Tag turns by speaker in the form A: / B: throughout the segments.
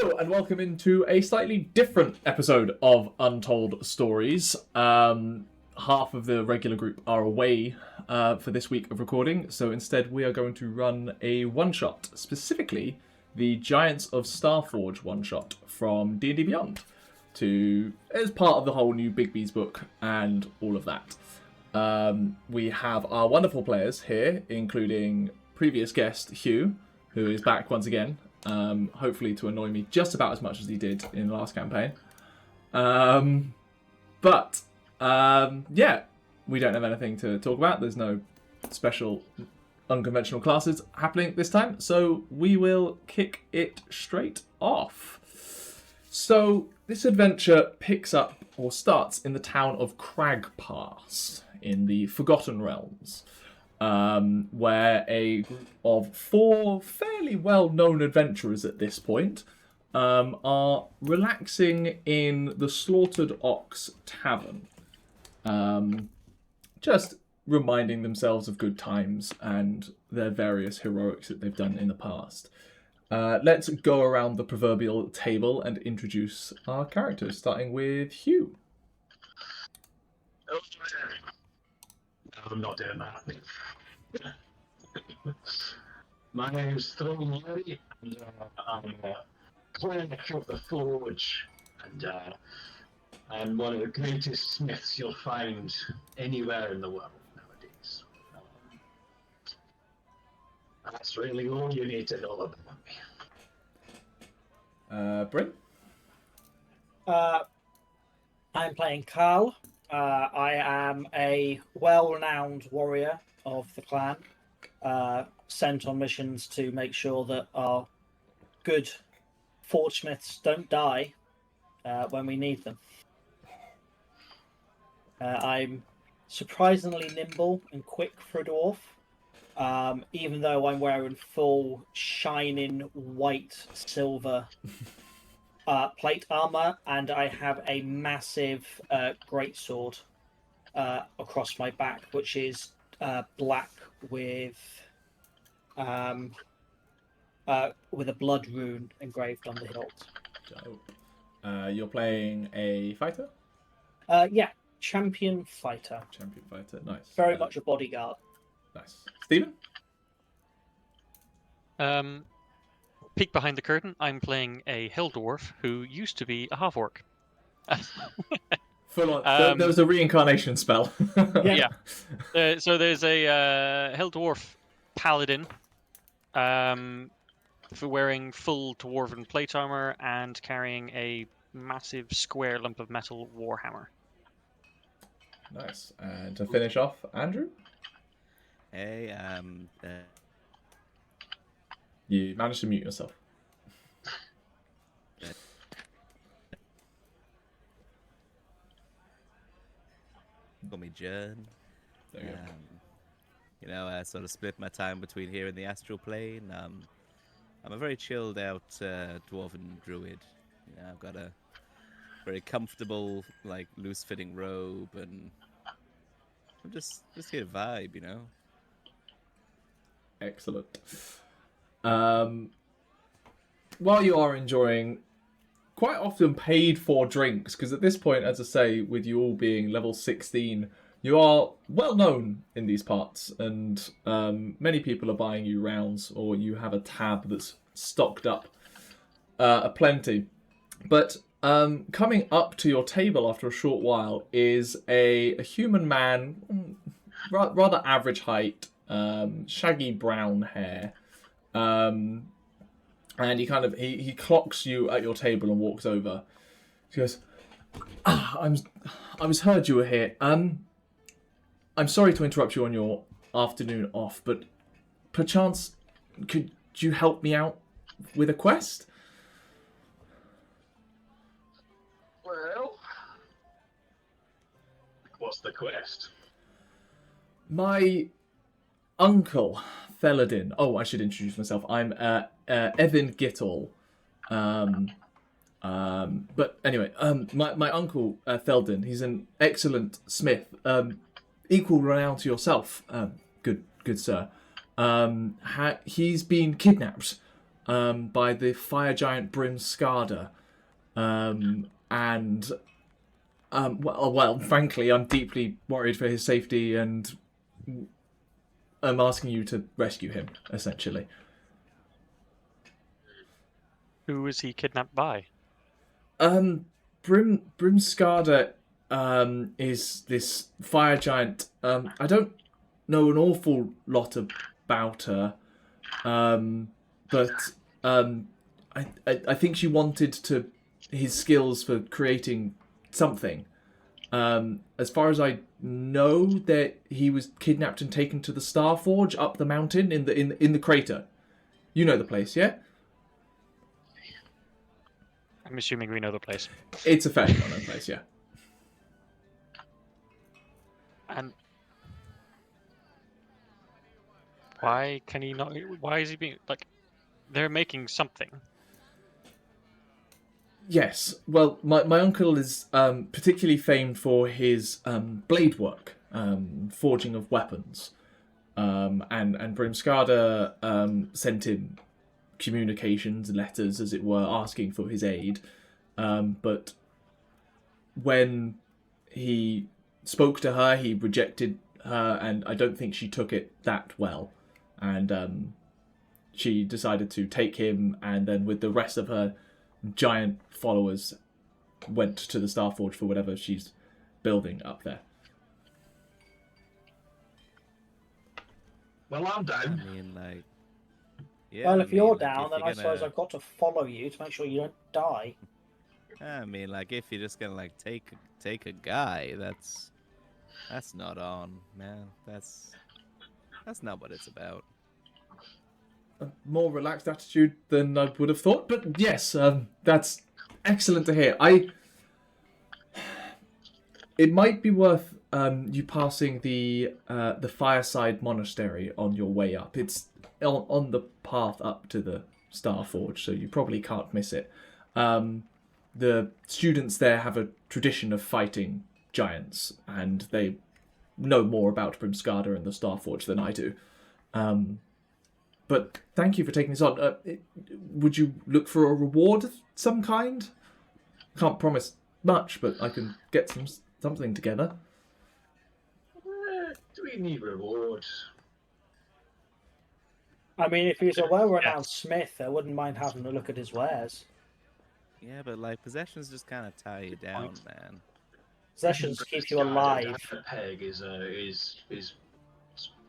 A: Hello and welcome into a slightly different episode of Untold Stories. Half of the regular group are away for this week of recording, so instead we are going to run a one-shot, specifically the Giants of Starforge one-shot from D&D Beyond, as part of the whole new Big Bees book and all of that. We have our wonderful players here, including previous guest Hugh, who is back once again. Hopefully to annoy me just about as much as he did in the last campaign. Yeah, we don't have anything to talk about. There's no special unconventional classes happening this time, so we will kick it straight off. So this adventure picks up or starts in the town of Crag Pass in the Forgotten Realms. Where a group of 4 fairly well-known adventurers at this point are relaxing in the Slaughtered Ox Tavern. Just reminding themselves of good times and their various heroics that they've done in the past. Let's go around the proverbial table and introduce our characters, starting with Hugh.
B: I'm not doing that. My name's Renie, and I'm cleric of the Forge, and I'm one of the greatest smiths you'll find anywhere in the world nowadays. That's really all you need to know about me.
A: Bryn?
C: I'm playing Carl. I am a well-renowned warrior of the clan, sent on missions to make sure that our good forgesmiths don't die when we need them. I'm surprisingly nimble and quick for a dwarf, even though I'm wearing full shining white silver plate armor, and I have a massive greatsword across my back, which is black with a blood rune engraved on the hilt.
A: Dope. You're playing a fighter?
C: Yeah, champion fighter.
A: Champion fighter, nice.
C: Very much a bodyguard.
A: Nice. Stephen?
D: Peek behind the curtain, I'm playing a hill dwarf who used to be a half-orc.
A: Full on. There was a reincarnation spell.
D: Yeah. So there's a hill dwarf paladin for wearing full dwarven plate armor and carrying a massive square lump of metal warhammer.
A: Nice. And to finish off, Andrew?
E: Hey,
A: You managed to mute yourself.
E: Call me Jern.
A: There you go.
E: I sort of split my time between here and the astral plane. I'm a very chilled out dwarven druid. I've got a very comfortable, like, loose-fitting robe, and I'm just here to vibe,
A: Excellent. While you are enjoying quite often paid for drinks, because at this point, as I say, with you all being level 16, you are well known in these parts, and many people are buying you rounds, or you have a tab that's stocked up aplenty. But coming up to your table after a short while is a human man, rather average height, shaggy brown hair. And he clocks you at your table and walks over. He goes, I heard you were here. I'm sorry to interrupt you on your afternoon off, but perchance could you help me out with a quest?
B: Well, what's the quest?
A: My uncle, Theladin. Oh, I should introduce myself. I'm Evan Gittle. But anyway, my uncle Theldin. He's an excellent smith, equal renown to yourself. Good sir. He's been kidnapped by the fire giant Brimskarda. Well, frankly, I'm deeply worried for his safety, and I'm asking you to rescue him, essentially.
D: Who was he kidnapped by?
A: Brimskarda is this fire giant. I don't know an awful lot about her, but I think she wanted his skills for creating something. As far as I know, that he was kidnapped and taken to the Starforge up the mountain in the crater. You know the place, yeah?
D: I'm assuming we know the place.
A: It's a fairly well-known place, yeah.
D: And why can he not? Why is he being like? They're making something.
A: Yes. Well, my uncle is particularly famed for his blade work, forging of weapons. And Brimskarda sent him communications, letters, as it were, asking for his aid. But when he spoke to her, he rejected her, and I don't think she took it that well. And she decided to take him, and then with the rest of her giant followers went to the Starforge for whatever she's building up there.
B: Well, I'm down.
E: I mean, like, yeah.
C: Well,
E: I
C: if you're
E: mean, like,
C: down,
E: if
C: then
E: you're
C: I suppose
E: gonna-
C: I've got to follow you to make sure you don't die.
E: I mean, like, if you're just gonna like take a guy, that's not on, man. That's not what it's about.
A: A more relaxed attitude than I would have thought, but yes, that's excellent to hear. It might be worth you passing the Fireside Monastery on your way up. It's on the path up to the Starforge, so you probably can't miss it. The students there have a tradition of fighting giants, and they know more about Brimskarda and the Starforge than I do. But thank you for taking this on. Would you look for a reward of some kind? Can't promise much, but I can get something together.
B: Do we need reward?
C: I mean, if he's a well-renowned smith, I wouldn't mind having a look at his wares.
E: Yeah, but like possessions just kind of tie you down, man.
C: Possessions keep you alive.
B: A peg is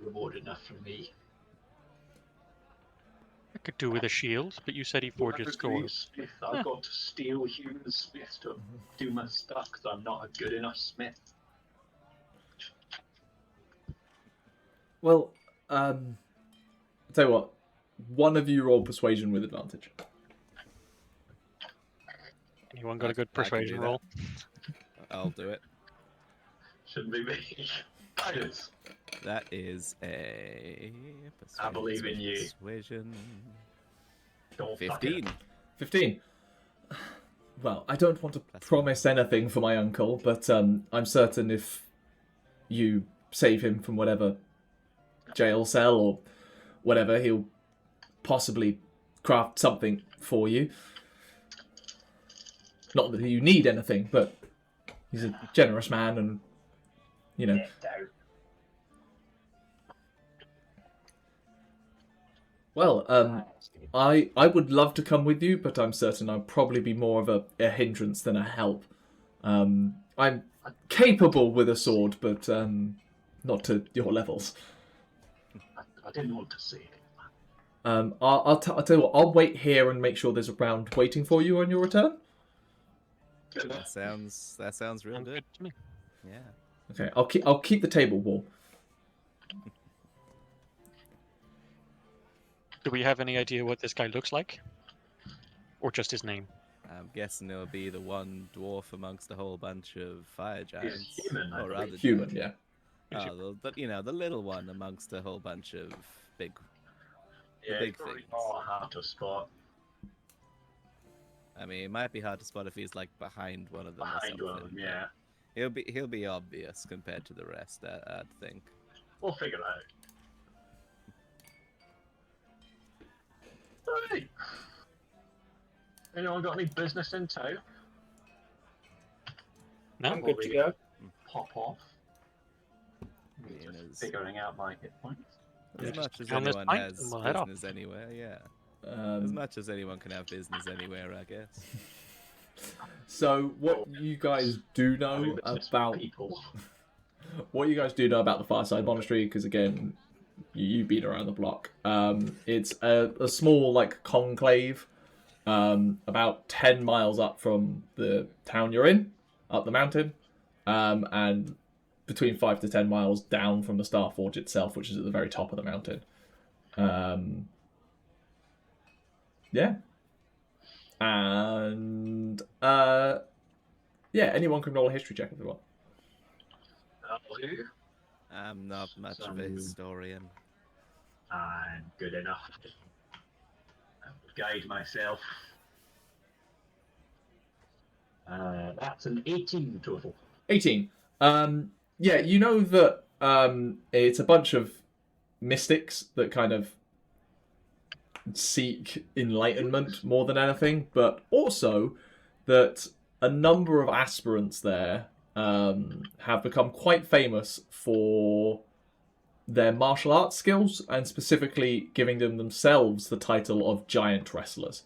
B: reward enough for me.
D: I could do with a shield, but you said he forges swords.
B: Smith. I've got to steal human smiths to do my stuff because I'm not a good enough smith.
A: Well, I'll tell you what. One of you roll persuasion with advantage.
D: Anyone got a good
E: I can do
D: persuasion
E: that.
D: roll?
E: I'll do it.
B: Shouldn't be me. Guidance.
E: That is a.
B: I believe in you.
E: Persuasion.
B: Don't fuck it
E: 15.
A: 15. Well, I don't want to promise anything for my uncle, but I'm certain if you save him from whatever jail cell or whatever, he'll possibly craft something for you. Not that you need anything, but he's a generous man, and you know. Well, I would love to come with you, but I'm certain I'd probably be more of a hindrance than a help. I'm capable with a sword, but not to your levels.
B: I didn't want to see it.
A: I'll tell you what. I'll wait here and make sure there's a round waiting for you on your return.
E: That sounds real
D: Sounds
E: good.
D: good to me.
E: Yeah.
A: Okay, I'll keep the table warm.
D: Do we have any idea what this guy looks like? Or just his name?
E: I'm guessing it'll be the one dwarf amongst a whole bunch of fire giants.
B: human, I
E: or
B: believe.
E: other
A: Human, yeah.
E: the little one amongst a whole bunch of big.
B: Yeah,
E: big
B: probably
E: things.
B: not hard to spot.
E: I mean, it might be hard to spot if he's like behind one of them.
B: Behind
E: or
B: one
E: something.
B: of them, yeah.
E: He'll be obvious compared to the rest. I'd think.
B: We'll figure it out. Right. Anyone got any business in tow?
D: No?
C: I'm good to go.
B: Pop off.
E: Yeah,
B: Just
E: there's-
B: figuring out my hit points.
E: As
A: Yeah.
E: much as
D: Down this
E: anyone
D: pint
E: has
D: and we'll head off.
E: business anywhere, yeah. As much as anyone can have business anywhere, I guess.
A: So what you guys do know
B: Having business with
A: about
B: people.
A: what you guys do know about the Fireside Monastery, because again, you've been around the block. It's a small like conclave, about 10 miles up from the town you're in, up the mountain, and between 5 to 10 miles down from the Star Forge itself, which is at the very top of the mountain. Yeah. And yeah, anyone can roll a history check if they want.
B: Who?
E: I'm not much of a
B: Some-
E: historian.
B: I'm good enough. I will guide myself. That's an 18 total.
A: 18. Yeah, you know that it's a bunch of mystics that kind of seek enlightenment more than anything, but also that a number of aspirants there have become quite famous for their martial arts skills, and specifically giving them themselves the title of giant wrestlers.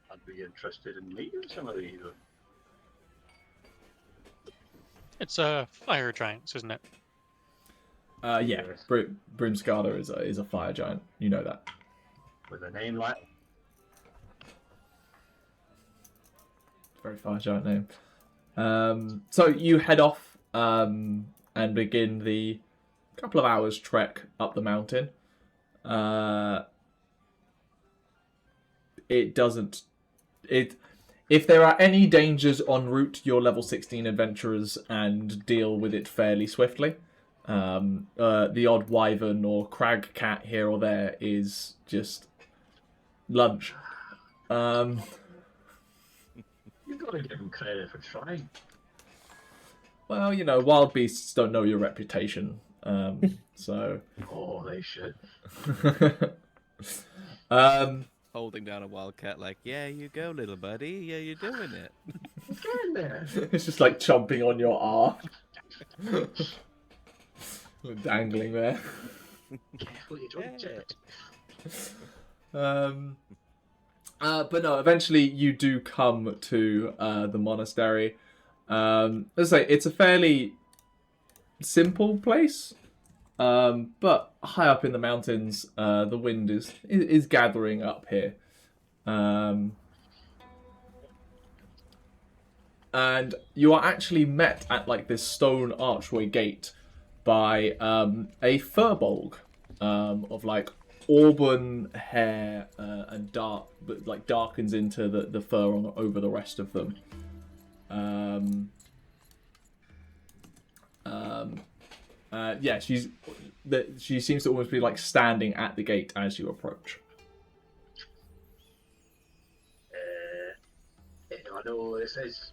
B: I'd be interested in meeting some of these.
D: It's fire giants, isn't it?
A: Yeah,
B: Yes.
A: Brimskarda is a fire giant. You know that.
B: With a name like
A: Very fire giant name. So you head off and begin the couple of hours trek up the mountain. If there are any dangers en route, you're level 16 adventurers and deal with it fairly swiftly. The odd wyvern or crag cat here or there is just lunch.
B: you've got to give them credit for trying.
A: Well, you know, wild beasts don't know your reputation, so.
B: Oh, they should.
E: Holding down a wildcat like, yeah, you go, little buddy. Yeah, you're doing it.
B: Get in there.
A: It's just like chomping on your arm. Dangling there.
B: Careful, you don't
E: Yeah.
B: jet.
A: But no, eventually you do come to the monastery. As I say, it's a fairly simple place, but high up in the mountains, the wind is gathering up here. And you are actually met at like this stone archway gate by a furbolg of like auburn hair and dark, but like darkens into the fur over the rest of them. Yeah, she seems to almost be like standing at the gate as you approach.
B: I know what this is.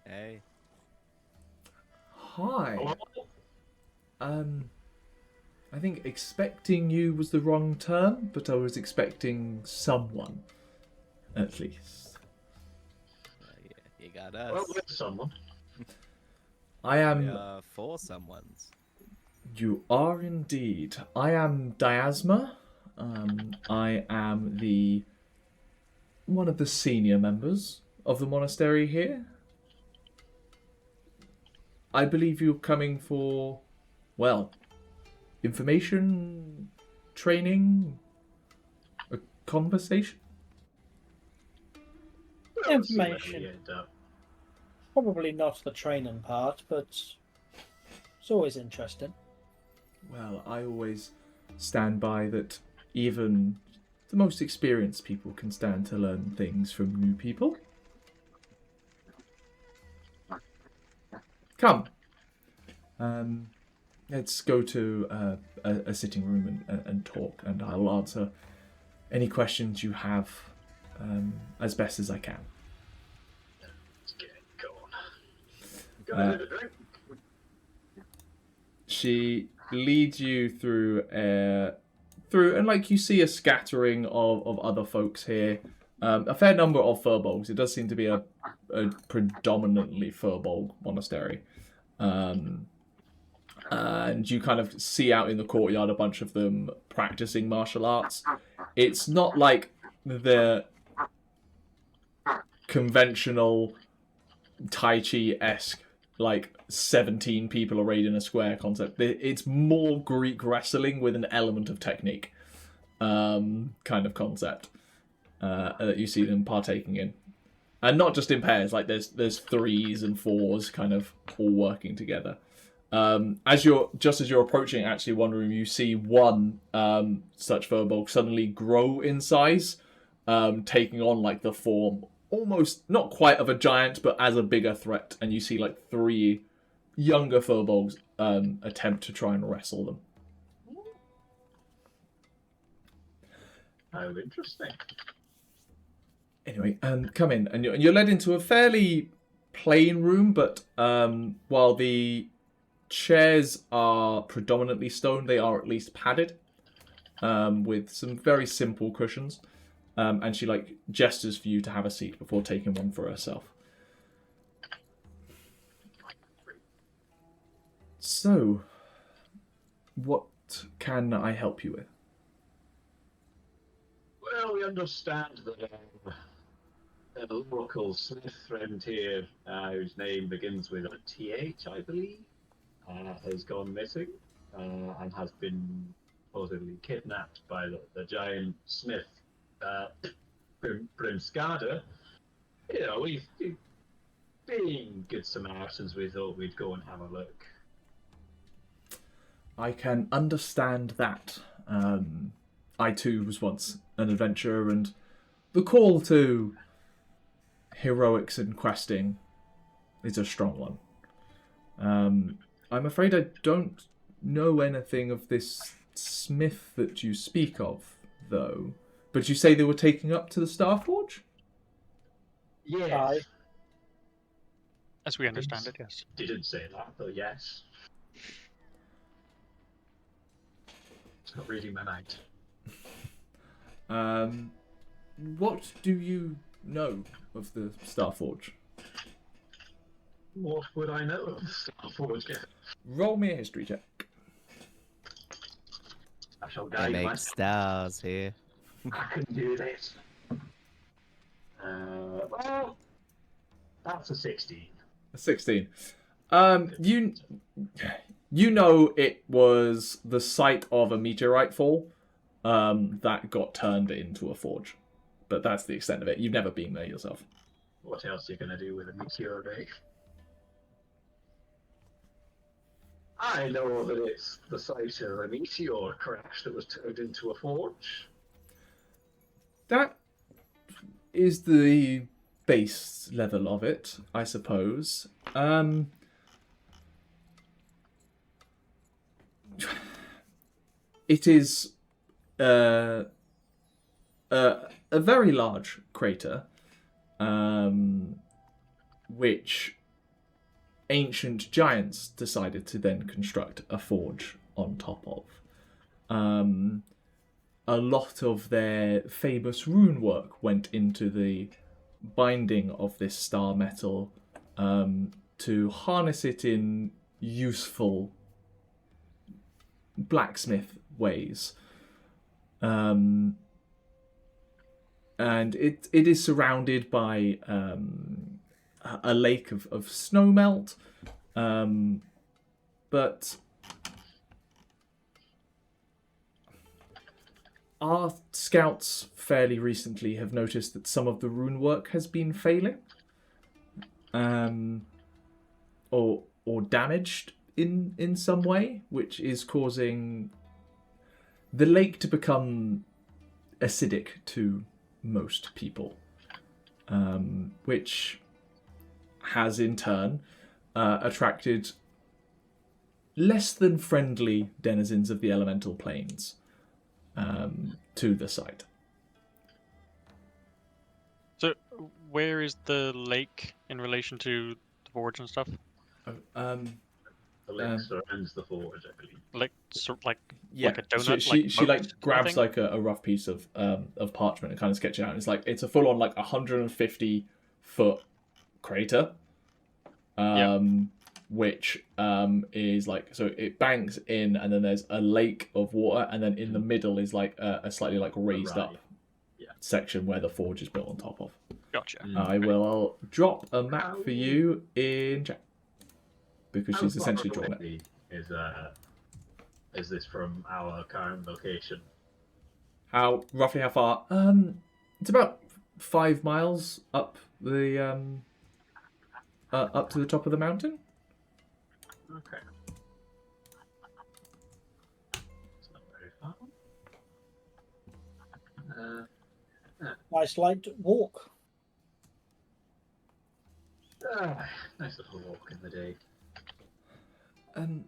E: Hey.
A: Hi.
B: Oh,
A: I think expecting you was the wrong term, but I was expecting someone, at least.
E: Yeah, you got us.
B: well, with someone.
A: I
E: We
A: am.
E: are four someones.
A: You are indeed. I am Diasma. I am one of the senior members of the monastery here. I believe you're coming for, well, information, training, a conversation.
B: We'll see where we
C: Information.
B: end up.
C: Probably not the training part, but it's always interesting.
A: Well, I always stand by that even the most experienced people can stand to learn things from new people. Come. Let's go to a sitting room and talk, and I will answer any questions you have as best as I can.
B: Let's get it going. Got a drink?
A: she leads you through and like you see a scattering of other folks here. A fair number of furbolgs. It does seem to be a predominantly furbolg monastery. And you kind of see out in the courtyard a bunch of them practicing martial arts. It's not like the conventional Tai Chi-esque, like 17 people arrayed in a square concept. It's more Greek wrestling with an element of technique kind of concept that you see them partaking in. And not just in pairs, like there's threes and fours kind of all working together. As you're approaching actually one room, you see one such furbolg suddenly grow in size, taking on like the form almost not quite of a giant, but as a bigger threat. And you see like 3 younger furbolgs attempt to try and wrestle them.
B: How interesting.
A: Anyway, come in, and you're led into a fairly plain room, but while the chairs are predominantly stone, they are at least padded with some very simple cushions. And she like gestures for you to have a seat before taking one for herself. So, what can I help you with?
B: Well, we understand that a local smith friend here, whose name begins with a TH, I believe, has gone missing and has been supposedly kidnapped by the giant smith, Brimskarda. You know, we being good Samaritans, we thought we'd go and have a look.
A: I can understand that. I too was once an adventurer, and the call to heroics and questing is a strong one. I'm afraid I don't know anything of this smith that you speak of, though. But you say they were taking up to the Starforge?
B: Yes.
D: As we understand it, yes.
B: Didn't say that, but yes. It's not reading my mind.
A: What do you know of the Starforge?
B: What would I know of the Starforge?
A: Roll me a history check.
B: I shall
E: They
B: guide
E: make
B: my...
E: stars here.
B: I can do this. Well, that's a 16.
A: A 16. You know it was the site of a meteorite fall that got turned into a forge. But that's the extent of it. You've never been there yourself.
B: What else are you going to do with a meteorite? I know that it's the site of a meteor crash that was turned into a forge.
A: That is the base level of it, I suppose. It is a very large crater, which ancient giants decided to then construct a forge on top of. A lot of their famous rune work went into the binding of this star metal to harness it in useful blacksmith ways. And it is surrounded by a lake of snowmelt, but our scouts fairly recently have noticed that some of the rune work has been failing, or damaged in some way, which is causing the lake to become acidic to most people, which has in turn attracted less than friendly denizens of the elemental planes to the site.
D: So, where is the lake in relation to the forge and stuff?
B: The The lake surrounds the forge, I believe.
D: Like sort of like
A: Yeah,
D: a donut.
A: she
D: moat kind
A: grabs
D: of
A: like a rough piece of parchment and kind of sketches it out. It's a full on like 150-foot crater, which is like, so it banks in, and then there's a lake of water, and then in the middle is like a slightly like raised up section where the forge is built on top of.
D: Gotcha.
A: I will drop a map for you in chat because she's essentially drawn it.
B: Is this from our current location?
A: Roughly how far? It's about 5 miles up the up to the top of the mountain.
B: Okay. It's not very far.
C: Nice light walk.
B: Nice little walk in the day.
A: Um,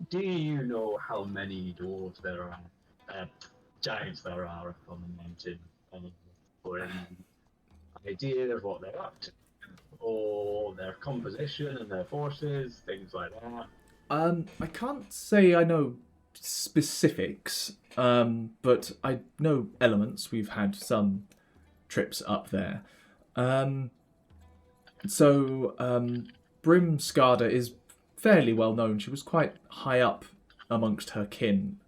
B: Do you know how many dwarves there are? Giants there are up on the mountain? Or any idea of what they're up to? Or their composition and their forces, things like that?
A: I can't say I know specifics, but I know elements. We've had some trips up there. Brimskarda is fairly well known. She was quite high up amongst her kin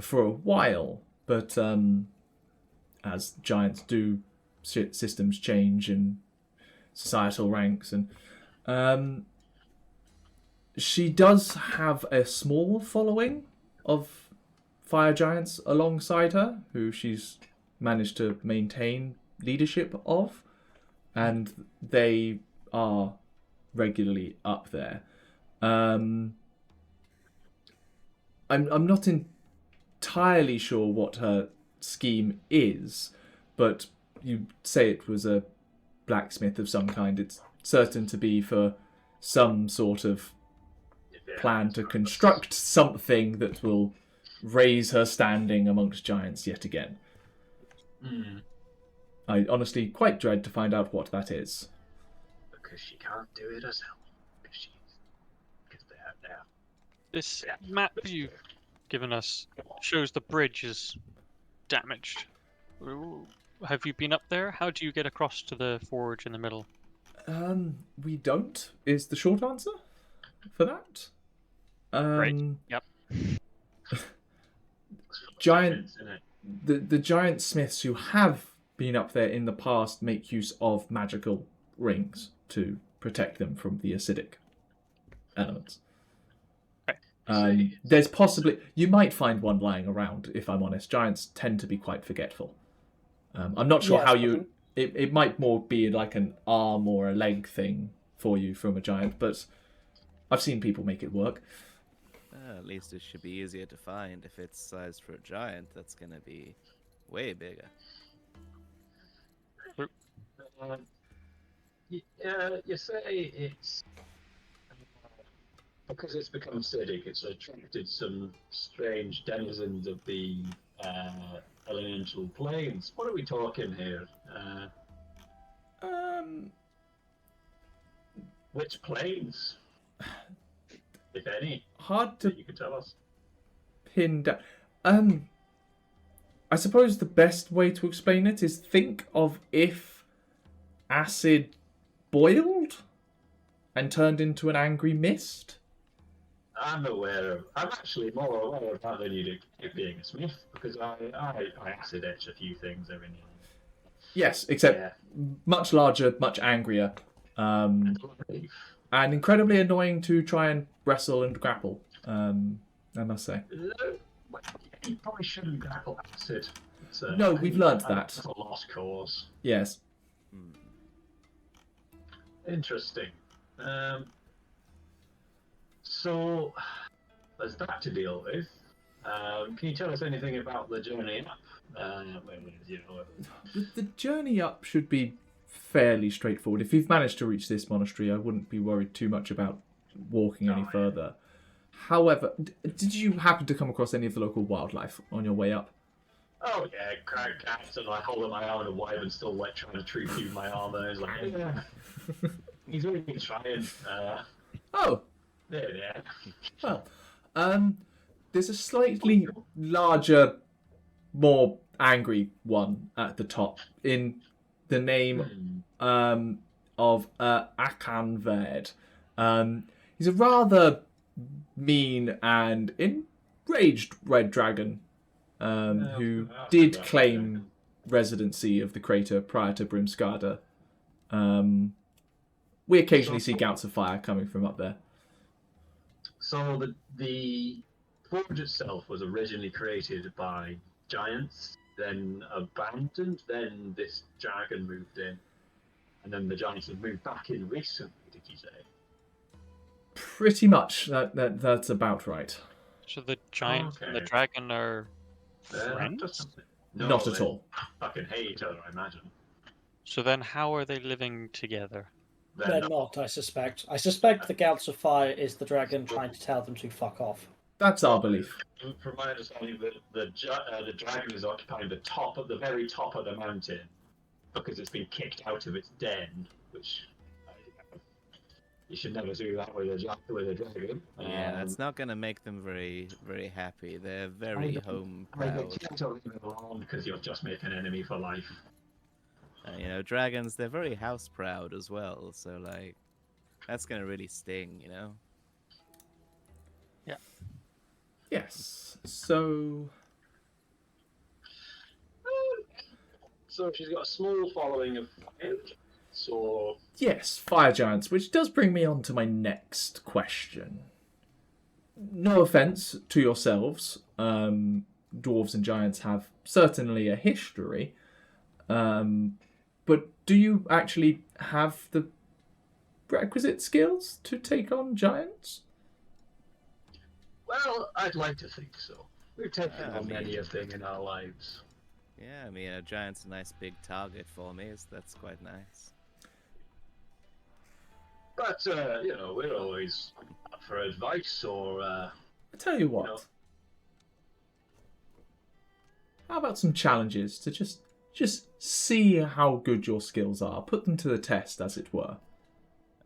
A: for a while, but as giants do, systems change and societal ranks, and she does have a small following of fire giants alongside her, who she's managed to maintain leadership of, and they are regularly up there. I'm not entirely sure what her scheme is, but you say it was a blacksmith of some kind. It's certain to be for some sort of plan to construct something that will raise her standing amongst giants yet again. I honestly quite dread to find out what that is.
B: Because she can't do it herself. Because they're there.
D: This map you've given us shows the bridge is damaged. Have you been up there? How do you get across to the forge in the middle?
A: We don't, is the short answer for that.
D: Right. Yep.
A: The giant smiths who have been up there in the past make use of magical rings to protect them from the acidic elements. There's possibly, you might find one lying around, if I'm honest. Giants tend to be quite forgetful. I'm not sure how you... It might more be like an arm or a leg thing for you from a giant, but I've seen people make it work.
E: At least it should be easier to find. If it's sized for a giant, that's going to be way bigger.
B: You say it's... because it's become acidic, it's attracted some strange denizens of the elemental planes. What are we talking here? Which planes, if any?
A: Hard to
B: you can tell us.
A: pin down. I suppose the best way to explain it is think of if acid boiled and turned into an angry mist.
B: I'm actually more aware of that than you do being a smith, because I acid etch a few things every now and then.
A: Yes, except much larger, much angrier, and incredibly annoying to try and wrestle and grapple, I must say.
B: You probably shouldn't grapple acid.
A: No, we've learnt that.
B: It's a lost cause.
A: Yes.
B: Interesting. So, there's that to deal with. Can you tell us anything about the journey up?
A: The journey up should be fairly straightforward. If you've managed to reach this monastery, I wouldn't be worried too much about walking any further. However, did you happen to come across any of the local wildlife on your way up?
B: Oh yeah, cats and like holding my arm and a wyvern still like trying to tree feed my armor. It's like, He's really been trying.
A: Oh,
B: Yeah.
A: well. There's a slightly larger, more angry one at the top in the name of Akanved. He's a rather mean and enraged red dragon who did claim residency of the crater prior to Brimskarda. We occasionally see gouts of fire coming from up there.
B: So the forge itself was originally created by giants, then abandoned, then this dragon moved in, and then the giants have moved back in recently, did you say?
A: Pretty much. That's about right.
D: So the giant and the
B: Okay.
D: dragon are
B: They're not
D: friends?
B: just something. No,
A: Not at
B: they
A: all.
B: fucking hate each other, I imagine.
D: So then how are they living together?
C: They're not, I suspect. I suspect the Gouts of Fire is the dragon trying to tell them to fuck off.
A: That's our belief.
B: From my understanding, the dragon is occupying the very top of the mountain because it's been kicked out of its den, which you should never do that with a dragon.
E: Yeah, that's not gonna make them very, very happy. They're very home
B: They
E: proud.
B: tend to leave it alone because you'll just make an enemy for life.
E: You know, dragons, they're very house proud as well. So like, that's gonna really sting, you know.
A: Yes. So
B: So she's got a small following of so
A: yes, fire giants, which does bring me on to my next question. No offense to yourselves, dwarves and giants have certainly a history, but do you actually have the requisite skills to take on giants?
B: well, I'd like to think so. We've taken
E: I
B: on
E: mean-
B: many a thing in our lives.
E: Yeah, I mean, a giant's a nice big target for me. So that's quite nice.
B: But we're always up for advice or
A: I tell you what.
B: know.
A: How about some challenges to just see how good your skills are, put them to the test, as it were.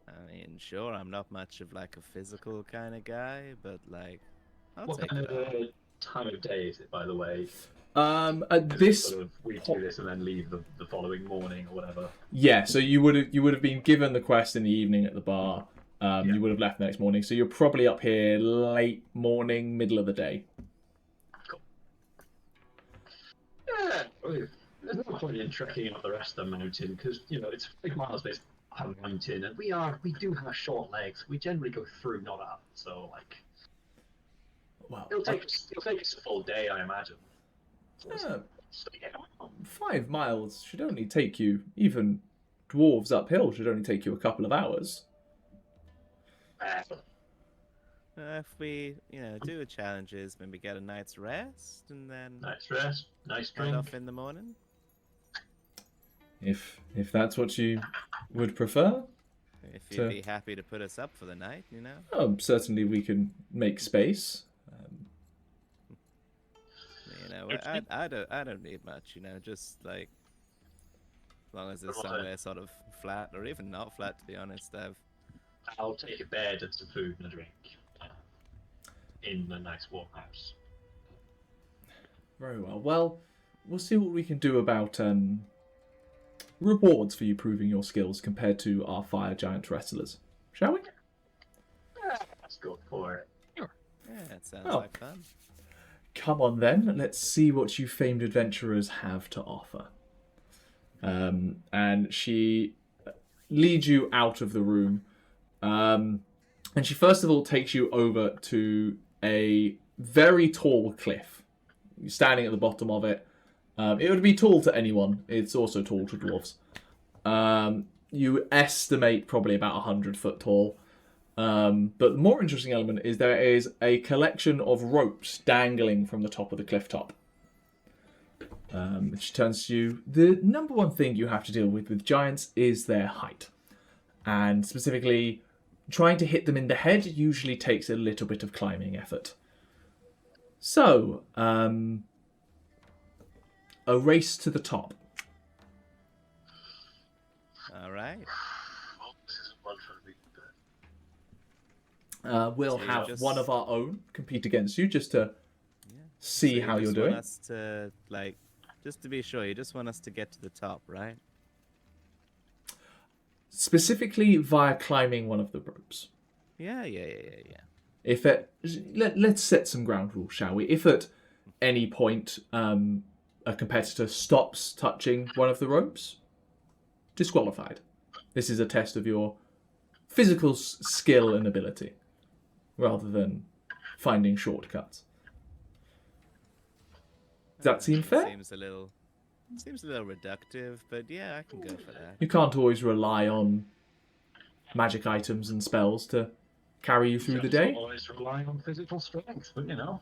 E: I mean, sure, I'm not much of like a physical kind of guy, but like, I'll
B: what
E: take
B: kind
E: it.
B: of time of day is it, by the way?
A: At
B: Is it
A: this
B: sort of we do this and then leave the following morning or whatever.
A: Yeah, so you would have been given the quest in the evening at the bar. You would have left the next morning, so you're probably up here late morning, middle of the day.
B: Yeah, there's no point in trekking up the rest of the mountain because it's 5 miles this mountain, and we do have short legs. We generally go through, not up. So like,
A: Well,
B: it'll take us a full day, I imagine.
A: yeah,
B: So, yeah.
A: 5 miles should only take you, even dwarves uphill should only take you a couple of hours.
E: If we, do the challenges, maybe get a night's rest, and then
B: Nice rest, nice
E: head
B: drink.
E: off in the morning.
A: If that's what you would prefer,
E: If you'd be happy to put us up for the night,
A: certainly we can make space.
E: I don't need much, just like as long as there's somewhere sort of flat or even not flat, to be honest.
B: I'll take a bed and some food and a drink in the nice warm house.
A: Very well. Well, we'll see what we can do about rewards for you proving your skills compared to our fire giant wrestlers. Shall we?
B: Let's go for it.
E: Yeah, it sounds
A: Oh.
E: like fun.
A: Come on then, let's see what you famed adventurers have to offer. And she leads you out of the room. And she first of all takes you over to a very tall cliff. You're standing at the bottom of it. It would be tall to anyone. It's also tall to dwarves. You estimate probably about 100 foot tall. But the more interesting element is there is a collection of ropes dangling from the top of the cliff top. Which turns to you. The number one thing you have to deal with giants is their height. And specifically, trying to hit them in the head usually takes a little bit of climbing effort. So, a race to the top.
E: All right.
B: Oh, this is one for me.
A: We'll
E: So you
A: have
E: just-
A: one of our own compete against you just to
E: Yeah.
A: see
E: So
A: how
E: you
A: you're
E: just
A: doing.
E: Want us to like, just to be sure, you just want us to get to the top, right?
A: Specifically via climbing one of the ropes.
E: Yeah.
A: If let's set some ground rules, shall we? If at any point a competitor stops touching one of the ropes, disqualified. This is a test of your physical skill and ability, rather than finding shortcuts. Does that seem fair?
E: Seems a little reductive, but yeah, I can go for that.
A: You can't always rely on magic items and spells to carry you through the
B: Just
A: day.
B: always relying on physical strength, but you know.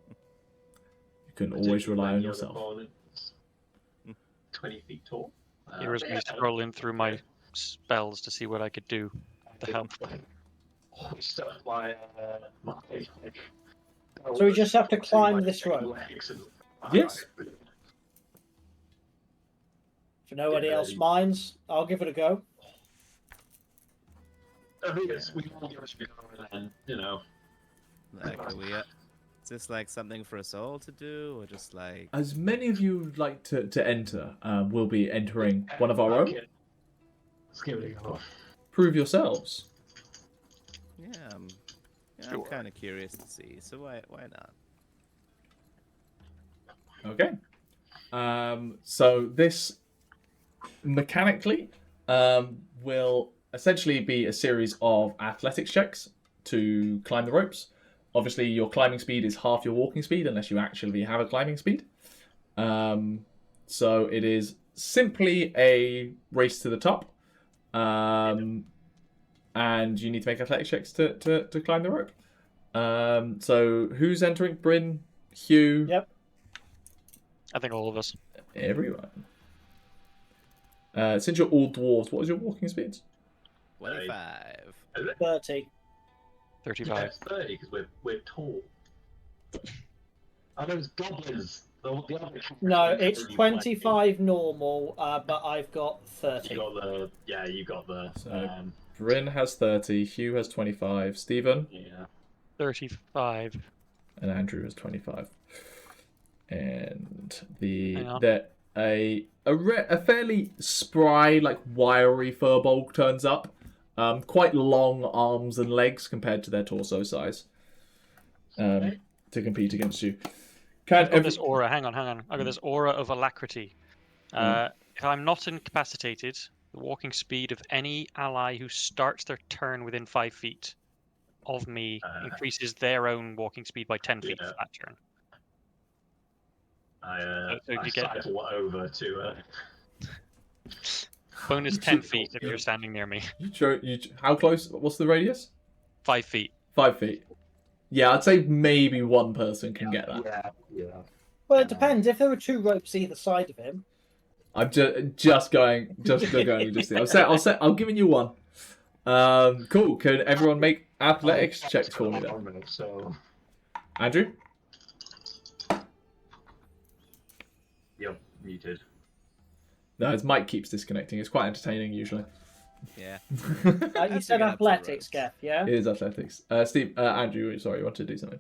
A: You can always
B: particularly
A: rely
B: when
A: on
B: the other
A: yourself.
B: opponent's 20 feet tall.
D: Here was me scrolling through my spells to see what I could do to help.
B: Stuff my
C: So we just have to climb this rope?
A: Yes.
C: If nobody else minds, I'll give it a go.
B: I think it's we all give it a go, and you know.
E: Like, are we? Is this like something for us all to do, or just like?
A: As many of you would like to enter, will be entering one of our own.
B: Okay. Let's give it a go.
A: Prove yourselves.
E: Yeah, I'm
D: Sure.
E: kind of curious to see. So why not?
A: Okay. So this mechanically will essentially be a series of athletics checks to climb the ropes. Obviously, your climbing speed is half your walking speed unless you actually have a climbing speed. So it is simply a race to the top. And you need to make athletic checks to climb the rope. So who's entering? Bryn, Hugh,
C: Yep.
D: I think all of us.
A: everyone. Since you're all dwarves, what is your walking speed?
E: 25.
C: 30.
D: 35.
B: Yeah, it's 30 because we're tall. Are those goblins? The other
C: No, it's
B: you
C: 25 normal, but I've got 30.
B: You got the.
A: So- Bryn has 30, Hugh has 25, Stephen
D: 35.
A: and Andrew has 25. And
D: Hang on.
A: a fairly spry, like wiry furbolg turns up. Quite long arms and legs compared to their torso size. To compete against you.
D: I've got this aura. Hang on. I've got this aura of alacrity. If I'm not incapacitated, the walking speed of any ally who starts their turn within 5 feet of me increases their own walking speed by 10 feet for that turn.
B: I
D: So you get-
B: cycle over to.
D: Bonus 10 feet if you're standing near me.
A: How close? What's the radius?
D: 5 feet.
A: 5 feet. Yeah, I'd say maybe one person can get that.
B: Yeah.
C: Well, it depends. If there were 2 ropes either side of him,
A: I'm just going with this thing. I'm giving you one. Cool. Can everyone make athletics checks for me then?
B: So.
A: Andrew?
B: Yep, muted.
A: No, his mic keeps disconnecting. It's quite entertaining usually.
E: Yeah.
C: you
E: As
C: said
E: we get up to the
C: athletics,
E: ropes.
C: Gaff, yeah?
A: It is athletics. Andrew, sorry, you wanted to do something.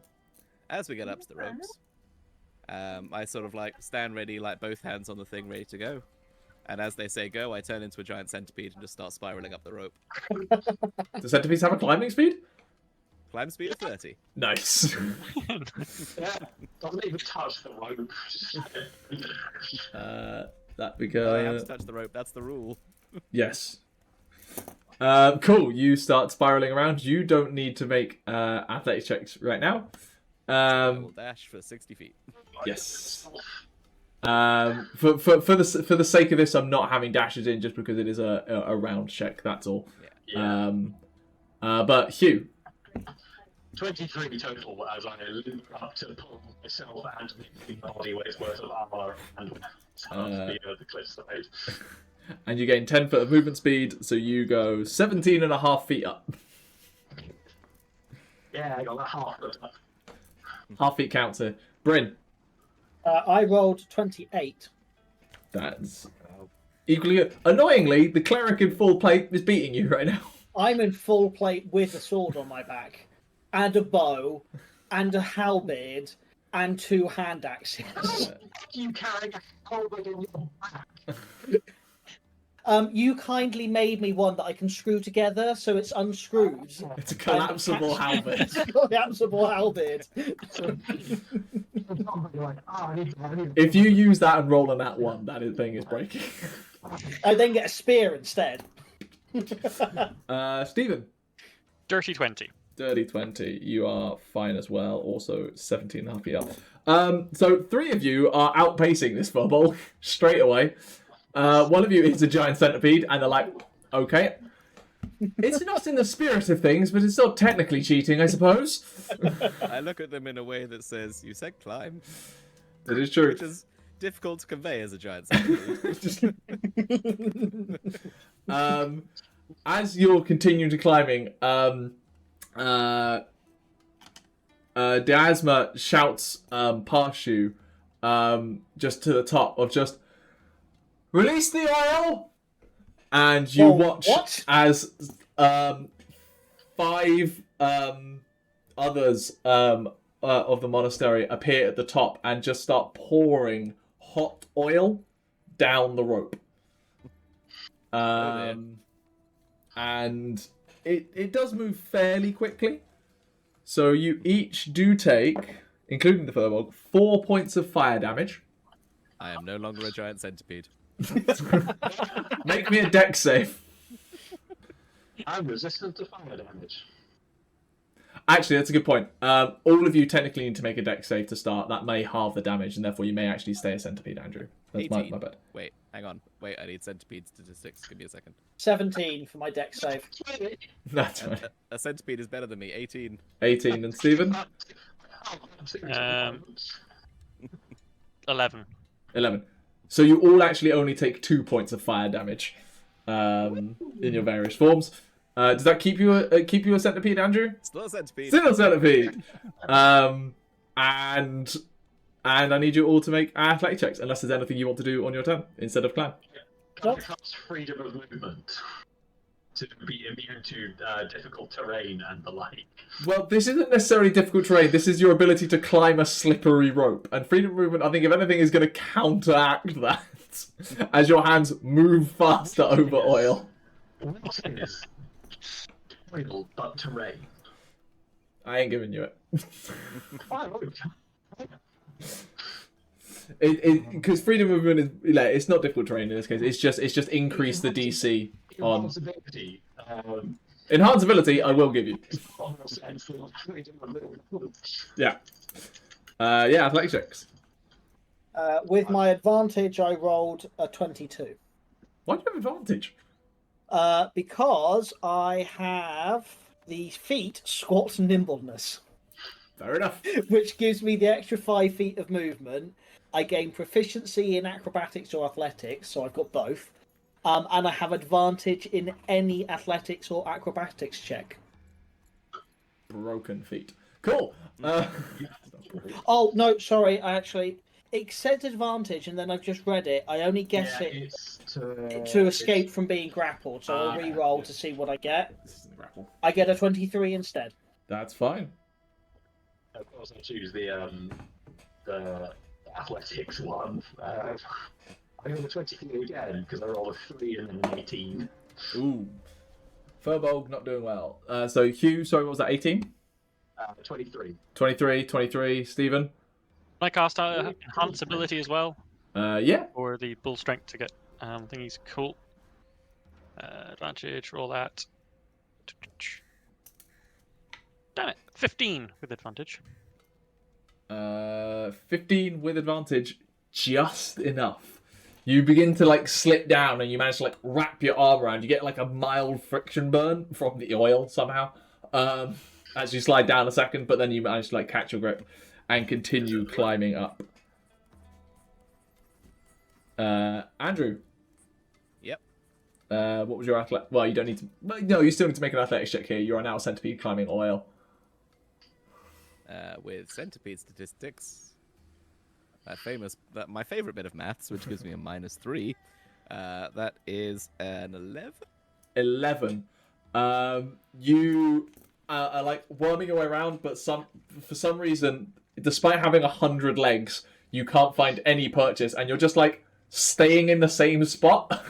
E: As we get up to the ropes, I sort of like stand ready, like both hands on the thing, ready to go. And as they say go, I turn into a giant centipede and just start spiraling up the rope.
A: Do centipedes have a climbing speed?
E: Climb speed of 30.
A: Nice.
B: Yeah, doesn't even touch the rope.
A: That we
E: I have
A: go.
E: to touch the rope. That's the rule.
A: Yes. Cool. You start spiraling around. You don't need to make athletics checks right now.
E: I will dash for 60 feet.
A: Yes. For the sake of this, I'm not having dashes in just because it is a round check. That's all.
B: Yeah.
A: But Hugh.
B: 23 total as I limp up to pull myself and the body weight's worth of armor and speed over the cliffside.
A: And you gain 10 foot of movement speed, so you go 17 and a half feet up.
B: Yeah, I got that half foot up.
A: Half feet counts here. Bryn.
C: I rolled 28.
A: That's Equally good. Annoyingly, the cleric in full plate is beating you right now.
C: I'm in full plate with a sword on my back, and a bow, and a halberd, and 2 hand axes.
B: You carrying a halberd in your back.
C: You kindly made me one that I can screw together, so it's unscrewed.
A: It's a collapsible halberd.
C: It's a collapsible halberd.
A: If you use that and roll on that one, that thing is breaking.
C: I then get a spear instead.
A: Stephen.
D: Dirty 20.
A: Dirty 20. You are fine as well. Also 17 and a half EL. So 3 of you are outpacing this furball straight away. One of you is a giant centipede, and they're like, okay. It's not in the spirit of things, but it's still technically cheating, I suppose.
E: I look at them in a way that says, "You said climb."
A: That is true.
E: Which is difficult to convey as a giant centipede.
A: As you're continuing to climbing, Diasma shouts past you, just to the top of just, release the oil! And you watch
C: what?
A: as 5 others of the monastery appear at the top and just start pouring hot oil down the rope. And it does move fairly quickly. So you each do take, including the furball, 4 points of fire damage.
E: I am no longer a giant centipede.
A: Make me a dex save.
B: I'm resistant to fire damage.
A: Actually, that's a good point. All of you technically need to make a dex save to start. That may halve the damage, and therefore you may actually stay a centipede, Andrew. That's my bad.
E: Wait, hang on. Wait, I need centipede statistics. Give me a second.
C: 17 for my dex save.
A: That's right.
E: A centipede is better than me. 18.
A: 18, and Stephen?
D: 11.
A: 11. So you all actually only take 2 points of fire damage in your various forms. Does that keep you a centipede, Andrew?
E: Still a centipede.
A: Still a centipede. And I need you all to make athletic checks, unless there's anything you want to do on your turn instead of climb.
B: Can I cast freedom of movement to be immune to difficult terrain and the like?
A: Well, this isn't necessarily difficult terrain. This is your ability to climb a slippery rope. And freedom of movement, I think, if anything, is going to counteract that as your hands move faster over oil.
B: What is oil but terrain?
A: I ain't giving you it. Because freedom of movement is, it's not difficult terrain in this case. It's just increase the DC on
B: Ability.
A: enhance ability. I will give you. Yeah. Yeah, athletic checks.
C: With my advantage, I rolled a 22.
A: Why do you have advantage?
C: Because I have the feat squat nimbleness,
A: Fair enough.
C: which gives me the extra 5 feet of movement. I gain proficiency in acrobatics or athletics, so I've got both. And I have advantage in any athletics or acrobatics check.
A: Broken feet. Cool.
C: Oh, no, sorry, it said advantage, and then I've just read it. I only guess it to escape from being grappled, so I'll re-roll to see what I get.
A: This isn't a grapple.
C: I get a 23 instead.
A: That's fine.
B: Of course, I choose the athletics one. I got a 23 again because I rolled a 3 and then an 18.
A: Ooh. Furbolg not doing well. So Hugh, sorry, what was that, 18?
B: 23.
A: 23, Stephen?
D: Can I cast enhance ability as well?
A: Yeah.
D: Or the bull strength to get thingies. Cool. Advantage, roll that. Damn it. 15 with advantage.
A: 15 with advantage, just enough. You begin to slip down and you manage to wrap your arm around. You get a mild friction burn from the oil somehow as you slide down a second, but then you manage to catch your grip and continue climbing up. Andrew.
E: Yep.
A: What was your athletic? Well, you don't need to. No, you still need to make an athletics check here. You are now a centipede climbing oil.
E: With centipede statistics, my favorite bit of maths, which gives me a -3. That is an 11.
A: 11. You are like worming your way around, but for some reason, despite having 100 legs, you can't find any purchase, and you're just like staying in the same spot.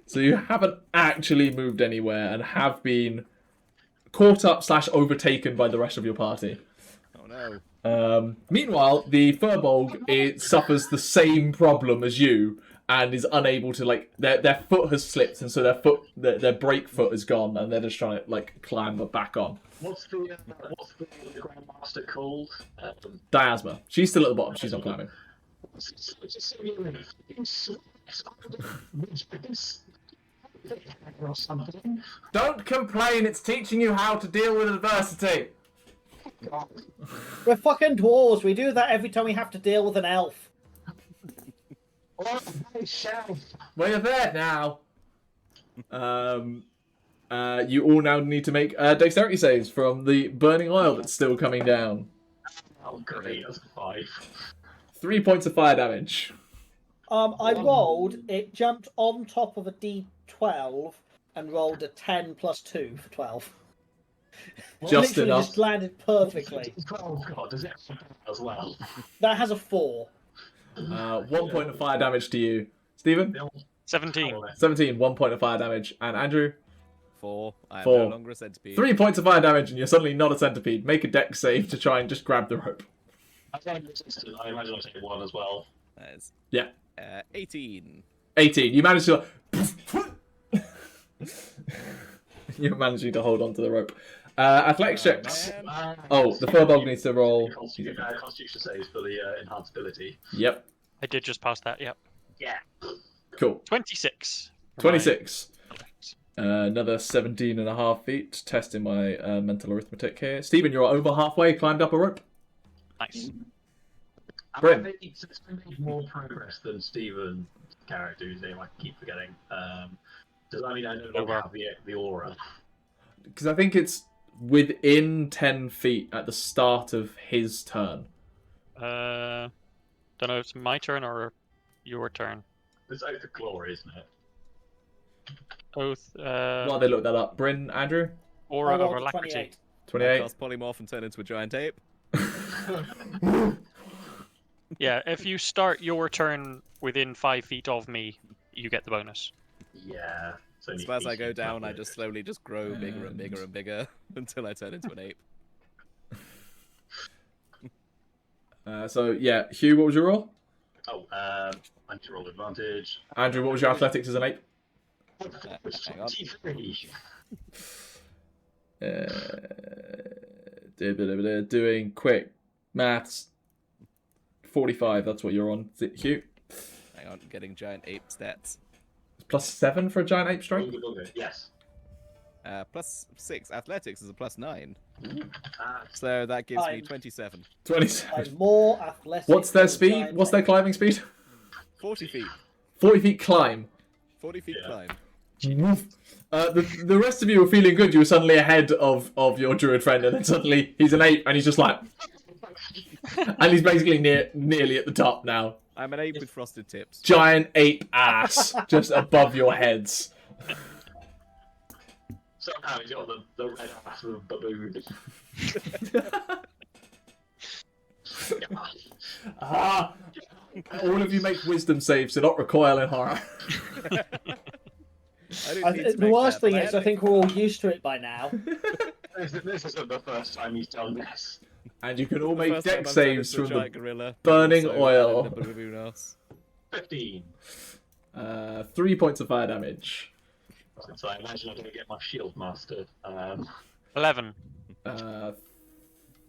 A: So you haven't actually moved anywhere and have been caught up / overtaken by the rest of your party.
E: Oh no.
A: Meanwhile, the Furbolg suffers the same problem as you and is unable to their foot has slipped, and so their brake foot is gone, and they're just trying to climb back on.
B: What's the Grandmaster called?
A: Diasma. She's still at the bottom. She's not climbing.
B: Or something.
A: Don't complain. It's teaching you how to deal with adversity.
C: We're fucking dwarves. We do that every time we have to deal with an elf.
B: Oh, my shelf.
A: Well, you're there now. You all now need to make dexterity saves from the burning oil that's still coming down.
B: Oh, great. That's 5.
A: 3 points of fire damage.
C: I rolled. It jumped on top of a D12 and rolled a 10 plus 2 for 12.
A: Just
C: Literally
A: enough.
C: just landed perfectly.
B: 12, God, does it have as well?
C: That has a 4.
A: 1 point of fire damage to you. Stephen?
D: 17.
A: 17, 1 point of fire damage. And Andrew?
E: 4. I am
A: 4.
E: no longer a centipede.
A: 3 points of fire damage, and you're suddenly not a centipede. Make a dex save to try and just grab the rope.
B: I imagine I'll take 1 as well.
E: That is,
A: Yeah.
E: 18.
A: 18. You managed to... You're managing to hold on to the rope. Athletics checks.
E: Man.
A: The Furbolg needs to roll.
B: Constitution saves for the enhanced ability.
A: Yep.
D: I did just pass that, yep.
B: Yeah.
A: Cool.
D: 26.
A: 26. Another 17 and a half feet. Testing my mental arithmetic here. Stephen, you're over halfway. Climbed up a rope.
D: Nice.
A: Bryn.
B: I made more progress than Stephen's character, whose name I keep forgetting. Does that mean I no longer have the aura?
A: Because I think it's within 10 feet at the start of his turn.
D: Don't know if it's my turn or your turn.
B: It's Oath of Glory, isn't it?
D: Oath,
A: While they look that up. Bryn, Andrew?
D: Aura
C: I
D: of
C: rolled
D: Alacrity.
A: 28.
E: Cast polymorph and turn into a giant ape.
D: Yeah, if you start your turn within 5 feet of me, you get the bonus.
B: Yeah.
E: As far as I go down, I just slowly just grow bigger and bigger and bigger until I turn into an ape.
A: So, yeah. Hugh, what was your roll?
B: I need to roll advantage.
A: Andrew, what was your athletics as an ape?
E: Hang on.
B: 23.
A: Doing quick maths. 45, that's what you're on. Is it Hugh?
E: Hang on, getting giant ape stats.
A: +7 for a giant ape strike?
B: Yes.
E: +6. Athletics is a +9. So that gives me 27.
A: 27.
C: I'm more athletic.
A: What's their
C: than
A: speed?
C: giant
A: What's their
C: ape.
A: climbing speed?
E: 40 feet.
A: 40 feet climb.
E: 40 feet climb.
A: The rest of you are feeling good. You were suddenly ahead of your druid friend, and then suddenly he's an ape, and he's just like... and he's basically nearly at the top now.
E: I'm an ape with frosted tips.
A: Giant ape ass just above your heads.
B: Somehow he's got the red ass of a baboon.
A: All of you make wisdom saves to not recoil in horror.
C: The worst thing is, I think we're all used to it by now.
B: This isn't the first time he's done this.
A: And you can all make
E: First time
A: dex
E: I've turned
A: saves
E: into a
A: from the
E: giant gorilla,
A: burning
E: also
A: oil.
E: and a baboon ass.
B: 15.
A: 3 points of fire damage.
B: So I imagine I'm going to get my shield mastered.
D: 11.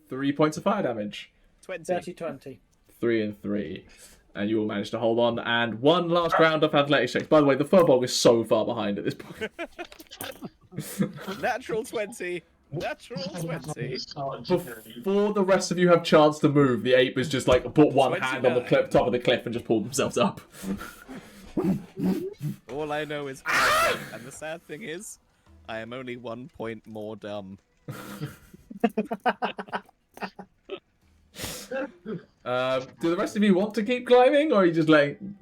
A: 3 points of fire damage.
E: 20.
C: 30-20.
A: 3 and 3. And you all manage to hold on. And one last round of athletics checks. By the way, the Furbolg is so far behind at this point.
E: Natural 20. Natural 20.
A: Before the rest of you have chance to move, the ape has just like put one hand on the
E: 29.
A: top of the cliff and just pulled themselves up.
E: All I know is climb, and the sad thing is, I am only 1 point more dumb.
A: Do the rest of you want to keep climbing, or are you just letting...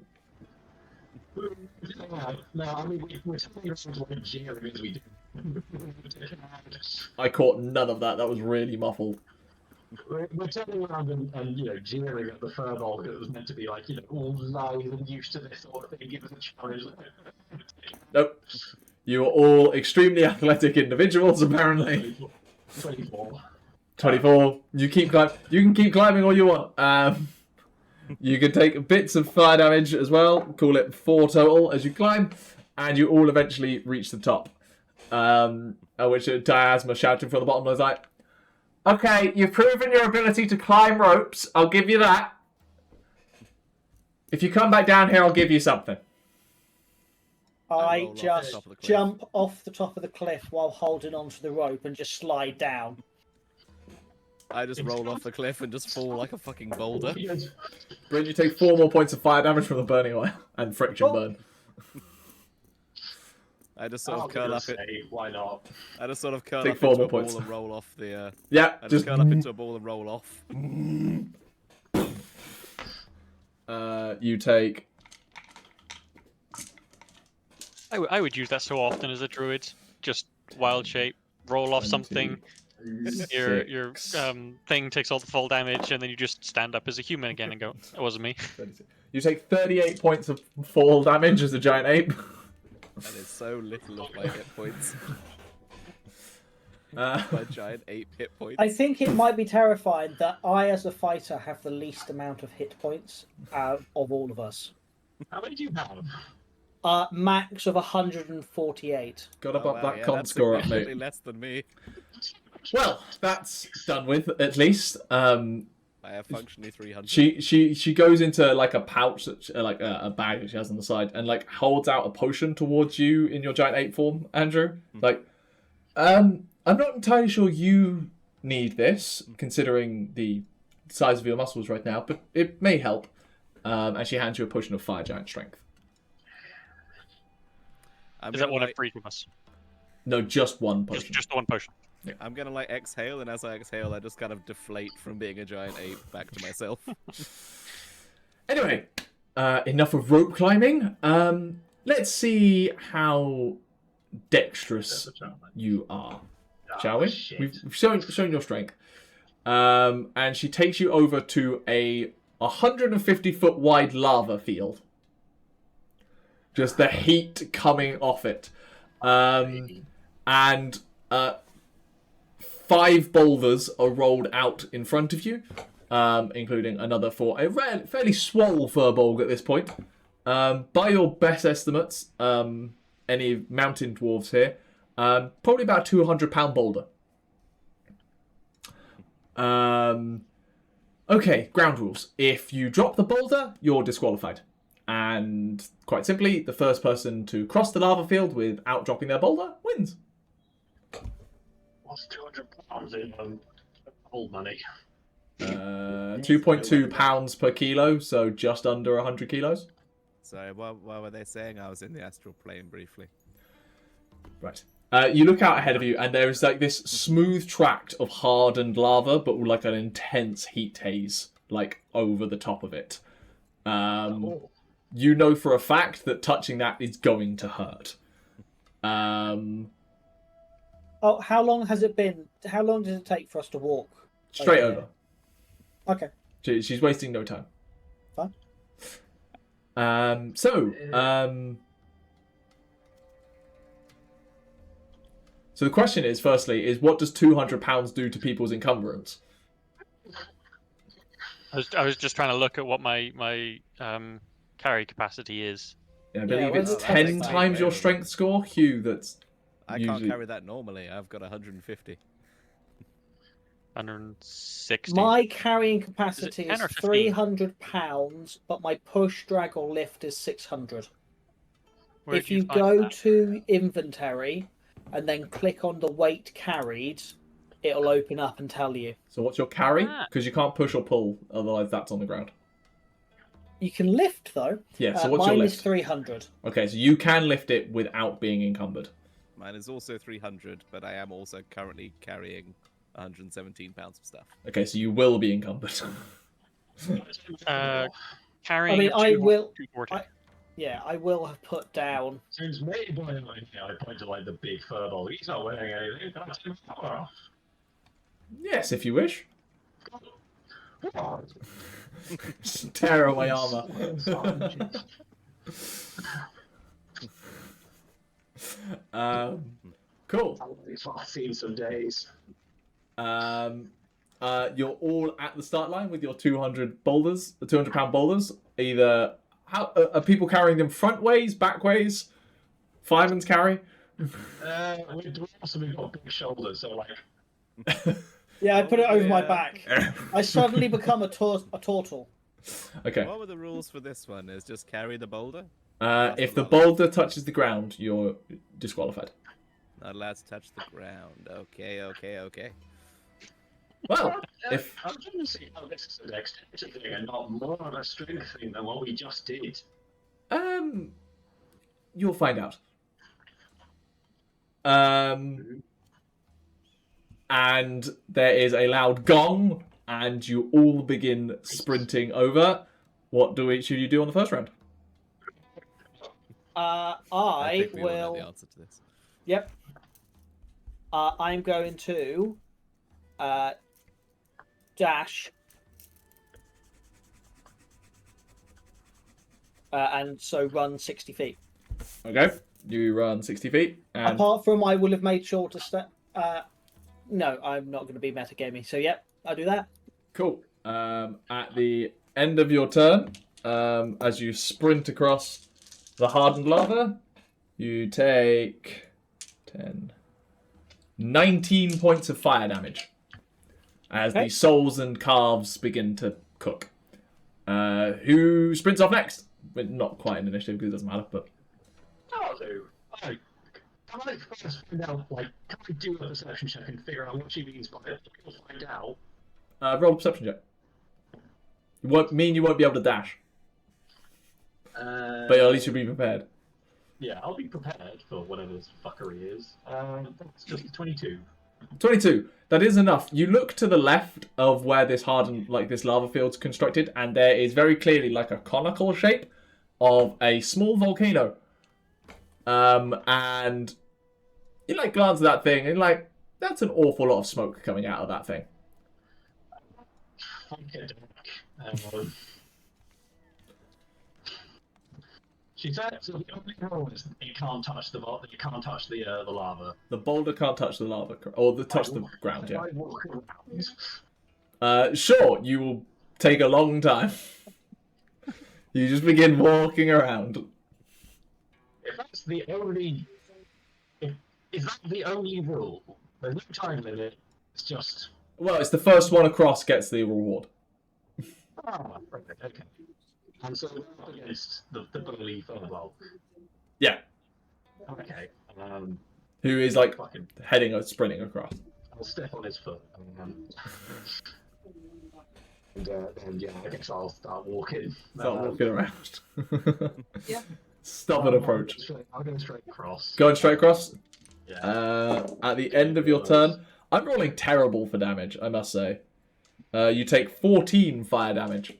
B: No, I mean, we're telling ourselves what jeering as we do.
A: I caught none of that. That was really muffled.
B: We're turning around and jeering at the furball that was meant to be like, all live and used to this sort of thing, give us a challenge.
A: Nope. You are all extremely athletic individuals, apparently.
B: 24.
A: 24. You can keep climbing all you want. You can take bits of fire damage as well. Call it 4 total as you climb, and you all eventually reach the top. At which Diasma shouting from the bottom was like, "Okay, you've proven your ability to climb ropes. I'll give you that. If you come back down here, I'll give you something."
C: I just jump off the top of the cliff while holding onto the rope and just slide down.
E: I just roll off the cliff and just fall like a fucking boulder.
A: Bryn, you take 4 more points of fire damage from the burning oil and friction burn.
E: I just sort of curl up
B: why not?
E: I just sort of curl
A: Take
E: up
A: 4
E: into
A: more
E: a ball
A: points.
E: and roll off the.
A: Yeah,
E: I just curl up into a ball and roll off.
A: You take...
D: I would use that so often as a druid. Just wild shape, roll off something. Your thing takes all the full damage, and then you just stand up as a human again and go, "It wasn't me."
A: You take 38 points of fall damage as a giant ape.
E: That is so little of my hit points. My giant ape hit points.
C: I think it might be terrifying that I, as a fighter, have the least amount of hit points out of all of us.
B: How many do you have?
C: Max of 148.
A: Got up that
E: yeah,
A: con
E: that's
A: score up,
E: significantly
A: mate.
E: less than me.
A: Well, that's done with, at least.
E: I have functionally 300.
A: She goes into like a pouch, like a bag that she has on the side, and like holds out a potion towards you in your giant ape form, Andrew. Like, I'm not entirely sure you need this, considering the size of your muscles right now, but it may help. And she hands you a potion of fire giant strength.
D: Is that one of for each of us?
A: No, just one potion.
D: Just the one potion.
A: Yeah.
E: I'm gonna like exhale, and as I exhale, I just kind of deflate from being a giant ape back to myself.
A: Anyway, enough of rope climbing. Let's see how dexterous you are, shall we? We've shown your strength. And she takes you over to a 150-foot wide lava field. Just the heat coming off it. And 5 boulders are rolled out in front of you, including another 4. A fairly swole furbolg at this point. By your best estimates, any mountain dwarves here, probably about a 200-pound boulder. Okay, ground rules. If you drop the boulder, you're disqualified. And quite simply, the first person to cross the lava field without dropping their boulder wins.
B: What's 200 pounds in old money?
A: 2.2 pounds per kilo, so just under 100 kilos.
E: Sorry, what were they saying? I was in the astral plane briefly.
A: Right. You look out ahead of you, and there is like this smooth tract of hardened lava, but with like an intense heat haze, like over the top of it. You know for a fact that touching that is going to hurt.
C: Oh, how long has it been? How long does it take for us to walk?
A: Straight over.
C: Okay.
A: She's wasting no time.
C: Fine.
A: So the question is, firstly, what does 200 pounds do to people's encumbrance?
D: I was just trying to look at what my carry capacity is.
A: Yeah, I believe
C: where's
A: it's
C: the
A: 10
C: text
A: times your strength score. Hugh, that's
E: I
A: usually...
E: can't carry that normally. I've got 150.
D: 160.
C: My carrying capacity
D: 10
C: is
D: or 15?
C: 300 pounds, but my push, drag, or lift is 600.
D: Where'd
C: If you
D: find
C: go
D: that?
C: to inventory and then click on the weight carried, it'll open up and tell you.
A: So what's your carry?
D: Ah.
A: Because you can't push or pull, otherwise that's on the ground.
C: You can lift though.
A: Yeah, so what's
C: mine
A: your
C: is
A: lift?
C: 300.
A: Okay, so you can lift it without being encumbered.
E: Mine is also 300, but I am also currently carrying 117 pounds of stuff.
A: Okay, so you will be encumbered.
D: Carrying.
C: I mean, I will.
D: 240.
C: I will have put down.
B: Since maybe boy, I point to like the big furball. He's not wearing anything. Can I take his power off?
A: Yes, if you wish. Just tear away armor. Cool.
B: I've seen some days.
A: You're all at the start line with your 200 boulders, the 200-pound boulders. Either how are people carrying them front ways, back ways? Fireman's carry.
B: We've also got big shoulders, so like.
C: Yeah, I put it over my back. I suddenly become a turtle.
A: Okay.
E: What were the rules for this one? Is just carry the boulder?
A: If the boulder touches the ground, you're disqualified.
E: Not allowed to touch the ground. Okay.
A: Well, if
B: I'm trying to see how this is an extension thing and not more of a strength thing than what we just did.
A: you'll find out. And there is a loud gong, and you all begin sprinting over. What should you do on the first round?
E: I think we all know
C: will.
E: the answer to this.
C: Yep. I'm going to dash, and so run 60 feet.
A: Okay, you run 60 feet. And
C: Apart from, I will have made sure to step. No, I'm not going to be metagaming. So yep, I'll do that.
A: cool. At the end of your turn, as you sprint across the hardened lava, you take 19 points of fire damage as the souls and calves begin to cook. Who sprints off next? Well, not quite an initiative because it doesn't matter, but
B: I'll do. Can I first find out, like, can I do a perception check and figure out what she means by it? We'll find out.
A: roll a perception check. It won't mean you won't be able to dash, but at least you'll be prepared.
B: Yeah, I'll be prepared for whatever this fuckery is. That's just 22.
A: 22. That is enough. You look to the left of where this hardened, like this lava field's constructed, and there is very clearly like a conical shape of a small volcano. And you like glance at that thing, and like that's an awful lot of smoke coming out of that thing.
B: She said, so the only rule is that you can't touch the lava.
A: The boulder can't touch the lava, or touch the ground. Yeah.
B: I walk around.
A: Sure. You will take a long time. You just begin walking around.
B: If that's the only, is that the only rule? There's no time limit. It's just.
A: Well, it's the first one across gets the reward.
B: Okay. And so we're up against the burly furball.
A: Yeah.
B: Okay.
A: Who is like
B: Fucking.
A: sprinting across.
B: I'll step on his foot. And yeah, I guess I'll start walking.
A: Start walking around.
C: Yeah.
A: Stubborn approach.
B: I'll go straight across.
A: Going straight across.
B: Yeah.
A: At the end of your turn, I'm rolling terrible for damage, I must say. You take 14 fire damage.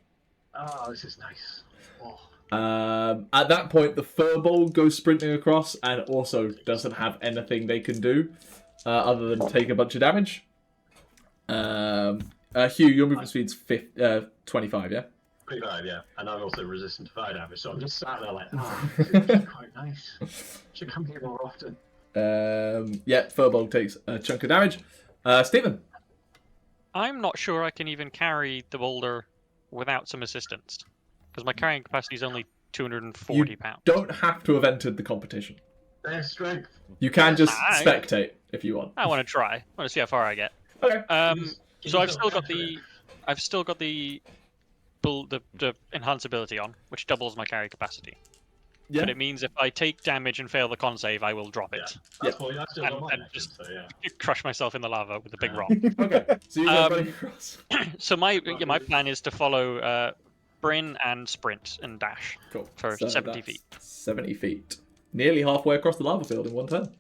B: Oh, this is nice. Oh.
A: At that point, the furball goes sprinting across and also doesn't have anything they can do other than take a bunch of damage. Hugh, your movement speed's 25, yeah?
B: 25, yeah. And I'm also resistant to fire damage, so I'm just sat there like, oh, this is quite nice. Should come here more often.
A: Yeah, furball takes a chunk of damage. Stephen?
D: I'm not sure I can even carry the boulder without some assistance, because my carrying capacity is only 240 pounds.
A: Don't have to have entered the competition.
B: Their strength.
A: You can just
D: Aye.
A: spectate if you want.
D: I want to try. I want to see how far I get.
A: Okay.
D: So I've still got the enhance ability on, which doubles my carry capacity.
A: Yeah.
D: But it means if I take damage and fail the con save, I will drop it.
B: That's fine. That's still
D: And-
B: on my
D: and
B: action,
D: just-
B: so yeah.
D: Crush myself in the lava with a big rock.
A: Okay. So you go running across.
D: So my plan is to follow Bryn and sprint and dash
A: Cool.
D: for
A: So
D: 70
A: that's
D: feet.
A: 70 feet. Nearly halfway across the lava field in one turn.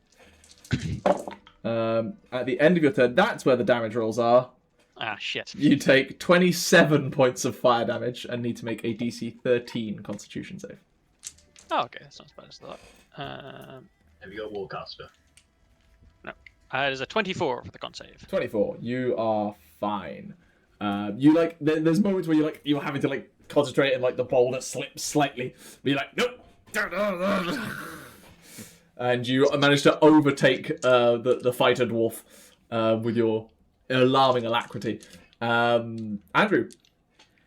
A: At the end of your turn, that's where the damage rolls are.
D: Ah, shit.
A: You take 27 points of fire damage and need to make a DC 13 Constitution save.
D: Oh, okay, that's not as bad as I thought.
B: Have you got Warcaster?
D: No. It is a 24 for the con save.
A: 24. You are fine. You like there's moments where you're having to like concentrate and like the boulder slips slightly. But you're like, nope. And you manage to overtake the fighter dwarf with your alarming alacrity. Andrew.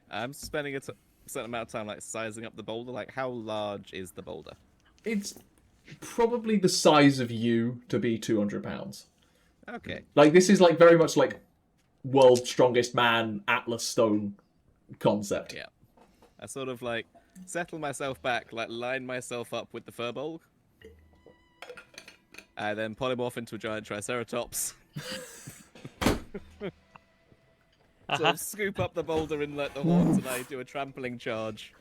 E: I'm spending a certain amount of time like sizing up the boulder. Like, how large is the boulder?
A: It's probably the size of you to be 200 pounds.
E: Okay.
A: Like, this is like very much like world's strongest man, Atlas Stone concept.
E: Yeah. I sort of like settle myself back, like line myself up with the furbolg. And then polymorph into a giant triceratops. Sort of scoop up the boulder in like the horns, and I do a trampling charge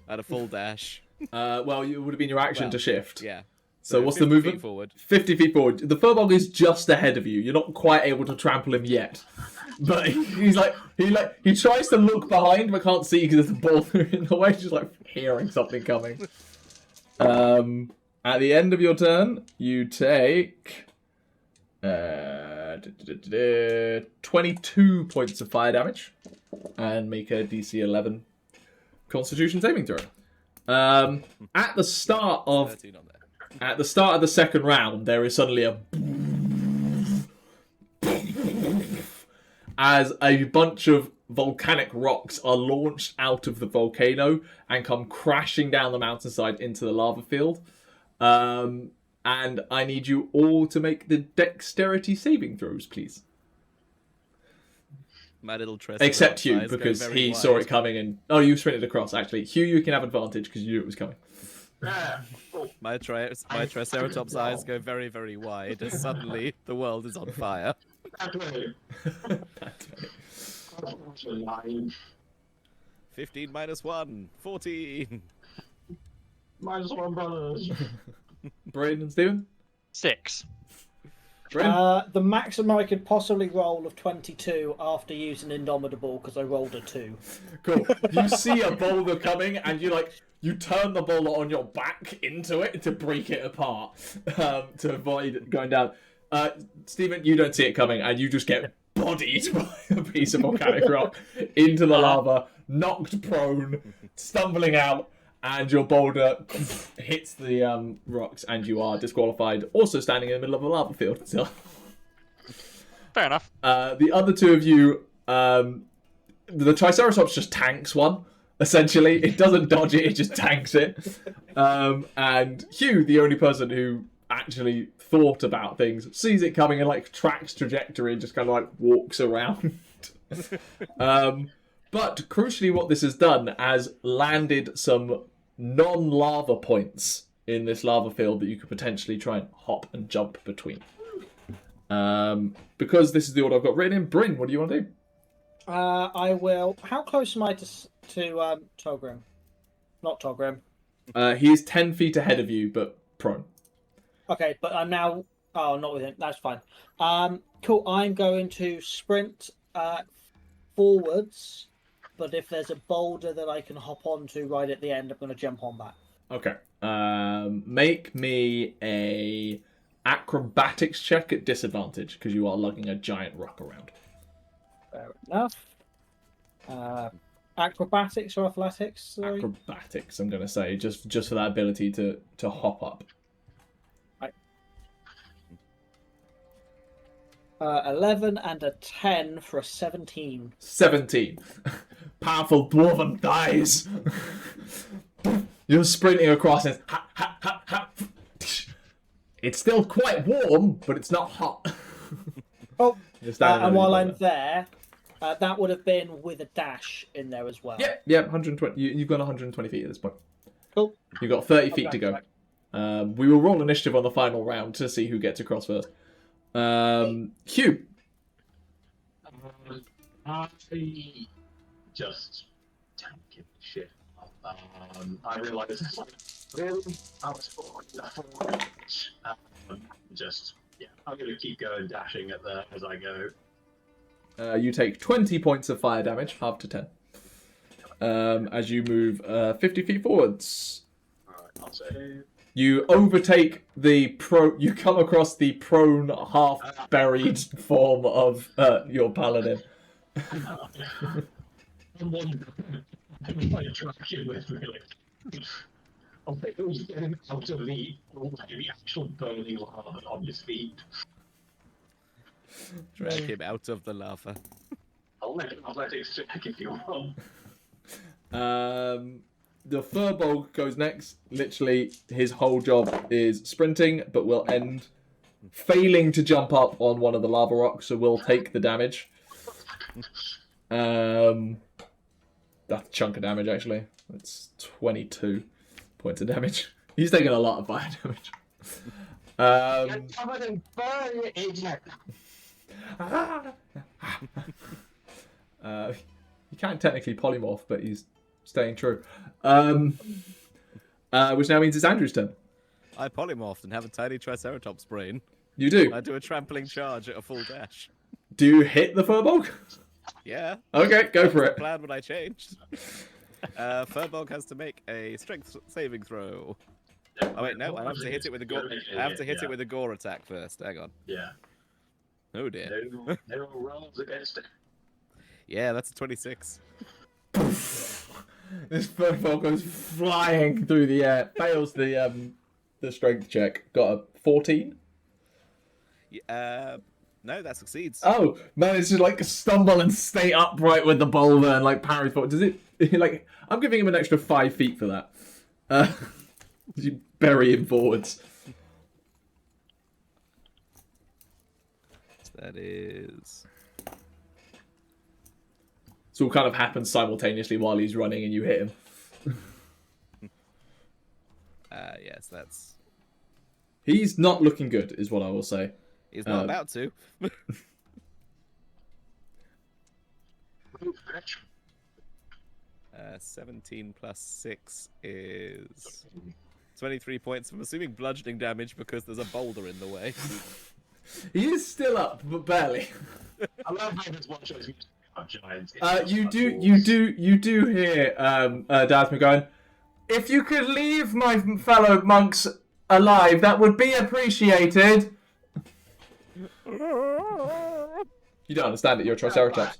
E: at a full dash.
A: Well, it would have been your action to shift.
E: Yeah.
A: So what's the
E: 50
A: movement?
E: feet forward.
A: 50 feet forward. The furbolg is just ahead of you. You're not quite able to trample him yet. But he tries to look behind but can't see because there's a boulder in the way, just like hearing something coming. At the end of your turn, you take 22 points of fire damage and make a DC 11 Constitution saving throw. At the start of
E: 13 on there.
A: At the start of the second round, there is suddenly a as a bunch of volcanic rocks are launched out of the volcano and come crashing down the mountainside into the lava field. And I need you all to make the dexterity saving throws, please.
E: My little
A: Except Hugh, because he saw it coming and... Oh, you sprinted across, actually. Hugh, you can have advantage because you knew it was coming.
E: My Triceratops eyes go very, very wide as suddenly the world is on fire. 15 minus 1, 14.
B: -1, brothers.
A: Braden and Stephen?
D: 6.
C: The maximum I could possibly roll of 22 after using Indomitable because I rolled a 2.
A: Cool. You see a boulder coming and you turn the boulder on your back into it to break it apart to avoid going down. Stephen, you don't see it coming and you just get bodied by a piece of volcanic rock into the lava, knocked prone, stumbling out, and your boulder hits the rocks and you are disqualified, also standing in the middle of a lava field. So.
D: Fair enough.
A: The other two of you, the Triceratops just tanks one. Essentially, it doesn't dodge it; it just tanks it. And Hugh, the only person who actually thought about things, sees it coming and like tracks trajectory and just kind of like walks around. But crucially, what this has done has landed some non-lava points in this lava field that you could potentially try and hop and jump between. Because this is the order I've got written in. Bryn, what do you want to do?
C: I will. How close am I to Togrim? Not Togrim.
A: He is 10 feet ahead of you, but prone.
C: Okay, but I'm now. Oh, not with him. That's fine. Cool. I'm going to sprint forwards, but if there's a boulder that I can hop onto right at the end, I'm going to jump on that.
A: Okay. Make me a acrobatics check at disadvantage because you are lugging a giant rock around.
C: Fair enough. Acrobatics or athletics? Sorry.
A: Acrobatics, I'm going to say, just for that ability to hop up.
C: Right. 11 and a 10 for a 17.
A: 17. Powerful dwarven thighs. You're sprinting across and ha, ha, ha, ha. It's still quite warm, but it's not hot.
C: Oh, and while I'm
A: there.
C: there, that would have been with a dash in there as well.
A: Yeah, 120. You've gone 120 feet at this point.
C: Cool.
A: You've got 30 feet to go. We will roll initiative on the final round to see who gets across first. Hugh.
B: I just don't give a shit. I realise it's like really I was just yeah. I'm gonna keep going dashing as I go.
A: You take 20 points of fire damage, half to 10. As you move 50 feet forwards.
B: Alright, I'll say.
A: You overtake you come across the prone, half-buried form of your paladin.
B: I'm wondering. I'm trying to track it with me. I think it was getting out of the actual burning lava on his feet.
E: Drag him out of the lava.
B: I'll let an athletics check if you want.
A: The Furbolg goes next. Literally, his whole job is sprinting, but will end failing to jump up on one of the lava rocks, so will take the damage. That's a chunk of damage, actually. That's 22 points of damage. He's taking a lot of fire damage.
B: You're covered in burn, you idiot!
A: He can't technically polymorph, but he's staying true. Which now means it's Andrew's turn.
E: I polymorphed and have a tiny Triceratops brain.
A: You do.
E: I do a trampling charge at a full dash.
A: Do you hit the Furbolg?
E: Yeah.
A: Okay, go for
E: The
A: it.
E: plan when I changed. Furbolg has to make a strength saving throw. Oh wait, no, I have to hit it with a gore. I have to hit it with a gore attack first. Hang on.
B: Yeah.
E: Oh dear.
B: No rolls against it.
E: Yeah, that's a 26.
A: This Furbolg goes flying through the air. Fails the strength check. Got a 14.
E: No, that succeeds.
A: Oh, managed to like stumble and stay upright with the boulder and like parry forward. Does it like? I'm giving him an extra 5 feet for that. You bury him forwards.
E: That is.
A: This all kind of happens simultaneously while he's running and you hit him.
E: Yes, that's.
A: He's not looking good, is what I will say.
E: He's not about to. 17 plus 6 is 23 points. I'm assuming bludgeoning damage because there's a boulder in the way.
A: He is still up, but barely.
B: I love how this one shows you giants.
A: You do hear Dasma going, "If you could leave my fellow monks alive, that would be appreciated." You don't understand it. You're a Triceratops.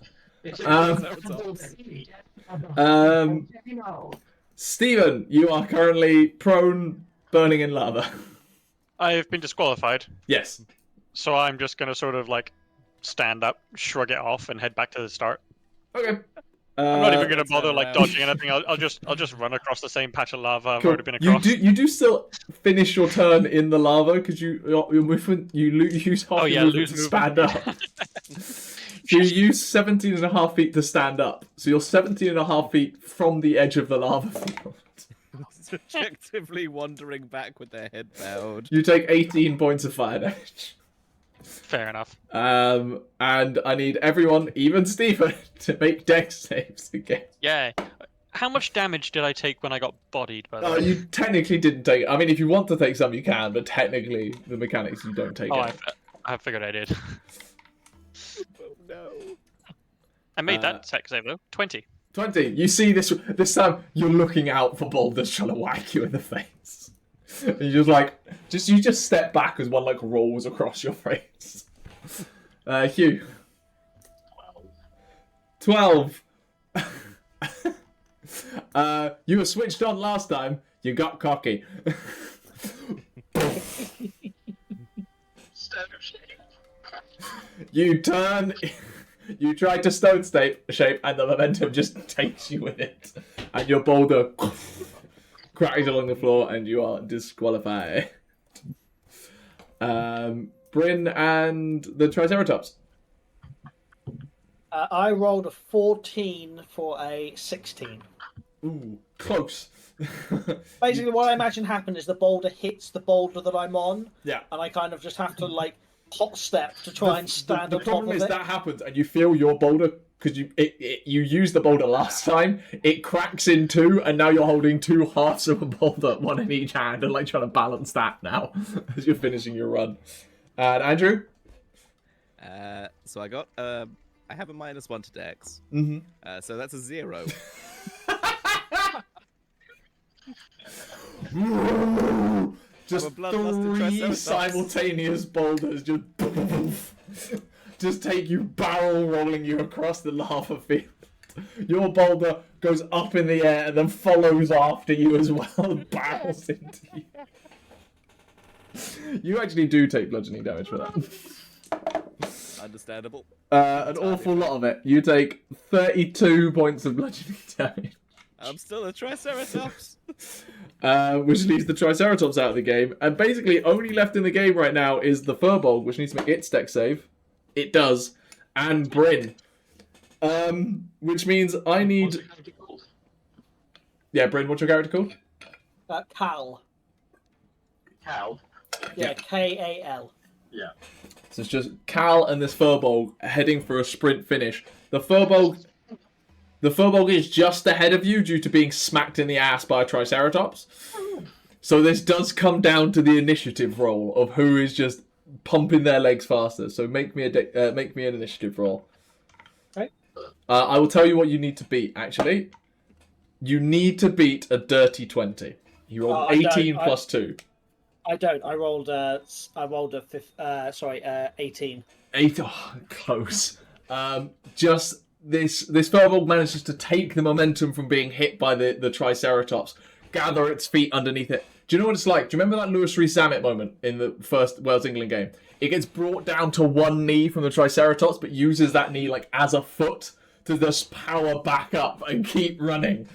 A: Stephen, you are currently prone, burning in lava.
D: I've been disqualified,
A: Yes.
D: so I'm just gonna sort of like stand up, shrug it off, and head back to the start.
A: Okay.
D: I'm not even gonna
E: turn
D: bother like
E: around.
D: dodging anything. I'll just run across the same patch of lava I've
A: Cool.
D: already been across.
A: You do still finish your turn in the lava because your movement you use half your movement
D: lose
A: to
D: movement.
A: stand up. So you use 17 and a half feet to stand up. So you're 17 and a half feet from the edge of the lava field.
E: Subjectively wandering back with their head bowed.
A: You take 18 points of fire damage.
D: Fair enough.
A: And I need everyone, even Stephen, to make dex saves again.
D: Yeah. How much damage did I take when I got bodied, by the way?
A: You technically didn't take. I mean, if you want to take some, you can, but technically, the mechanics you don't take.
D: Oh,
A: it.
D: I figured I did.
E: Oh no.
D: I made that tech save though. 20.
A: 20. You see this time. You're looking out for boulders trying to whack you in the face. And you just step back as one like rolls across your face. Hugh. 12. You were switched on last time. You got cocky. You turn. You try to stone shape, and the momentum just takes you with it, and your boulder cracks along the floor, and you are disqualified. Bryn and the Triceratops.
C: I rolled a 14 for a 16.
A: Ooh, close.
C: Basically, what I imagine happened is the boulder hits the boulder that I'm on,
A: Yeah.
C: and I kind of just have to like hot step to try and stand
A: The
C: on top
A: problem
C: of
A: is
C: it.
A: that happens, and you feel your boulder because you used the boulder last time. It cracks in two, and now you're holding two halves of a boulder, one in each hand, and like trying to balance that now as you're finishing your run. And Andrew,
E: So I got a I have a -1 to Dex.
A: Mm-hmm.
E: So that's a 0.
A: Just
E: I'm a bloodlusted
A: three
E: Triceratops.
A: simultaneous boulders just take you barrel rolling you across the lava field. Your boulder goes up in the air and then follows after you as well and barrels into you. You actually do take bludgeoning damage for that.
E: Understandable.
A: An awful lot of it. You take 32 points of bludgeoning damage.
E: I'm still a Triceratops.
A: Which leaves the Triceratops out of the game. And basically, only left in the game right now is the Furbolg, which needs to make its dex save. It does. And Bryn. Which means I need...
B: What's the character called?
A: Yeah, Bryn, what's your character called?
C: Cal.
B: Cal.
C: Yeah, Kal.
B: Yeah.
A: So it's just Cal and this Furbolg heading for a sprint finish. The Furbolg is just ahead of you due to being smacked in the ass by a Triceratops. So this does come down to the initiative roll of who is just pumping their legs faster. So make me an initiative roll.
C: Right.
A: I will tell you what you need to beat. Actually, you need to beat a dirty 20. You rolled 18 plus 2.
C: I don't. I rolled a 18.
A: 8. Oh, close. Just this Furbolg manages to take the momentum from being hit by the Triceratops, gather its feet underneath it. Do you know what it's like? Do you remember that Lewis Rees-Zammit moment in the first Wales-England game? It gets brought down to one knee from the Triceratops, but uses that knee like as a foot to just power back up and keep running,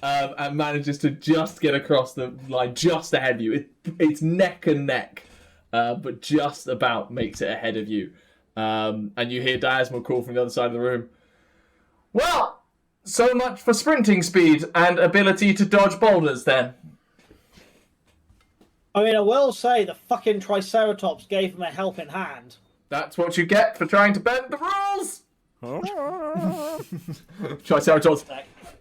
A: and manages to just get across the line just ahead of you. It's neck and neck, but just about makes it ahead of you. And you hear Diasmal call from the other side of the room. Well, so much for sprinting speed and ability to dodge boulders, then.
C: I mean, I will say the fucking Triceratops gave him a helping hand.
A: That's what you get for trying to bend the rules! Triceratops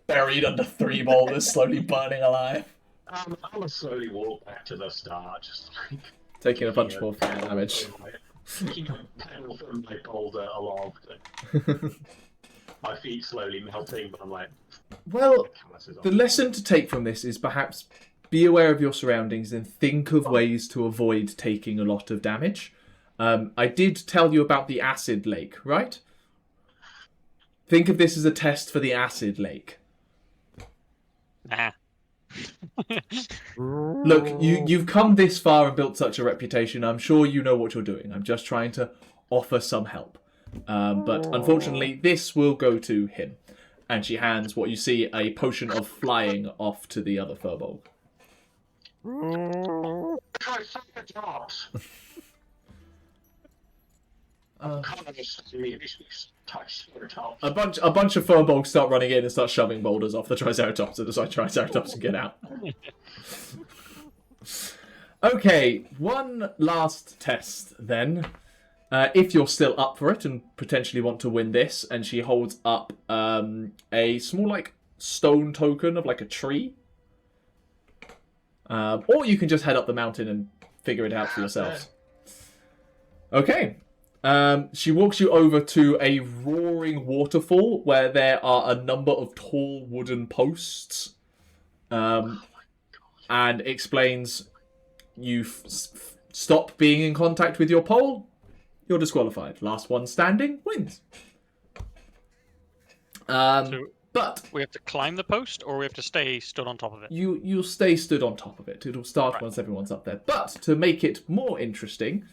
A: buried under 3 boulders, slowly burning alive.
B: I'm gonna slowly walk back to the start, just like
A: Taking a bunch more damage.
B: taking a pedal from my boulder along. My feet slowly melting, but I'm like,
A: Well, the lesson to take from this is perhaps be aware of your surroundings and think of ways to avoid taking a lot of damage. I did tell you about the acid lake, right? Think of this as a test for the acid lake.
D: Nah.
A: Look, you've come this far and built such a reputation. I'm sure you know what you're doing. I'm just trying to offer some help. But unfortunately, this will go to him. And she hands what you see a potion of flying off to the other Furbolg.
B: Triceratops! Triceratops.
A: A bunch of Furbolgs start running in and start shoving boulders off the Triceratops, and the Triceratops can get out. Okay, one last test then. If you're still up for it and potentially want to win this, and she holds up a small like stone token of like a tree. Or you can just head up the mountain and figure it out for yourselves. Okay. She walks you over to a roaring waterfall where there are a number of tall wooden posts. And explains stop being in contact with your pole, you're disqualified. Last one standing wins. But
D: we have to climb the post, or we have to stay stood on top of it?
A: You'll stay stood on top of it. It'll start once everyone's up there. But to make it more interesting,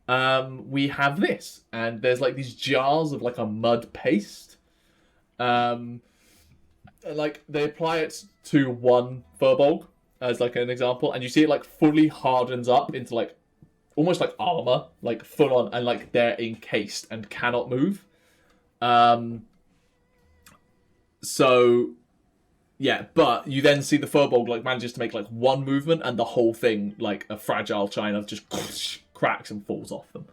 A: we have this. And there's like these jars of like a mud paste. Like they apply it to one Furbolg as like an example, and you see it like fully hardens up into like almost like armor, like full on, and like they're encased and cannot move. So yeah, but you then see the Furbolg like manages to make like one movement, and the whole thing, like a fragile china, just cracks and falls off them.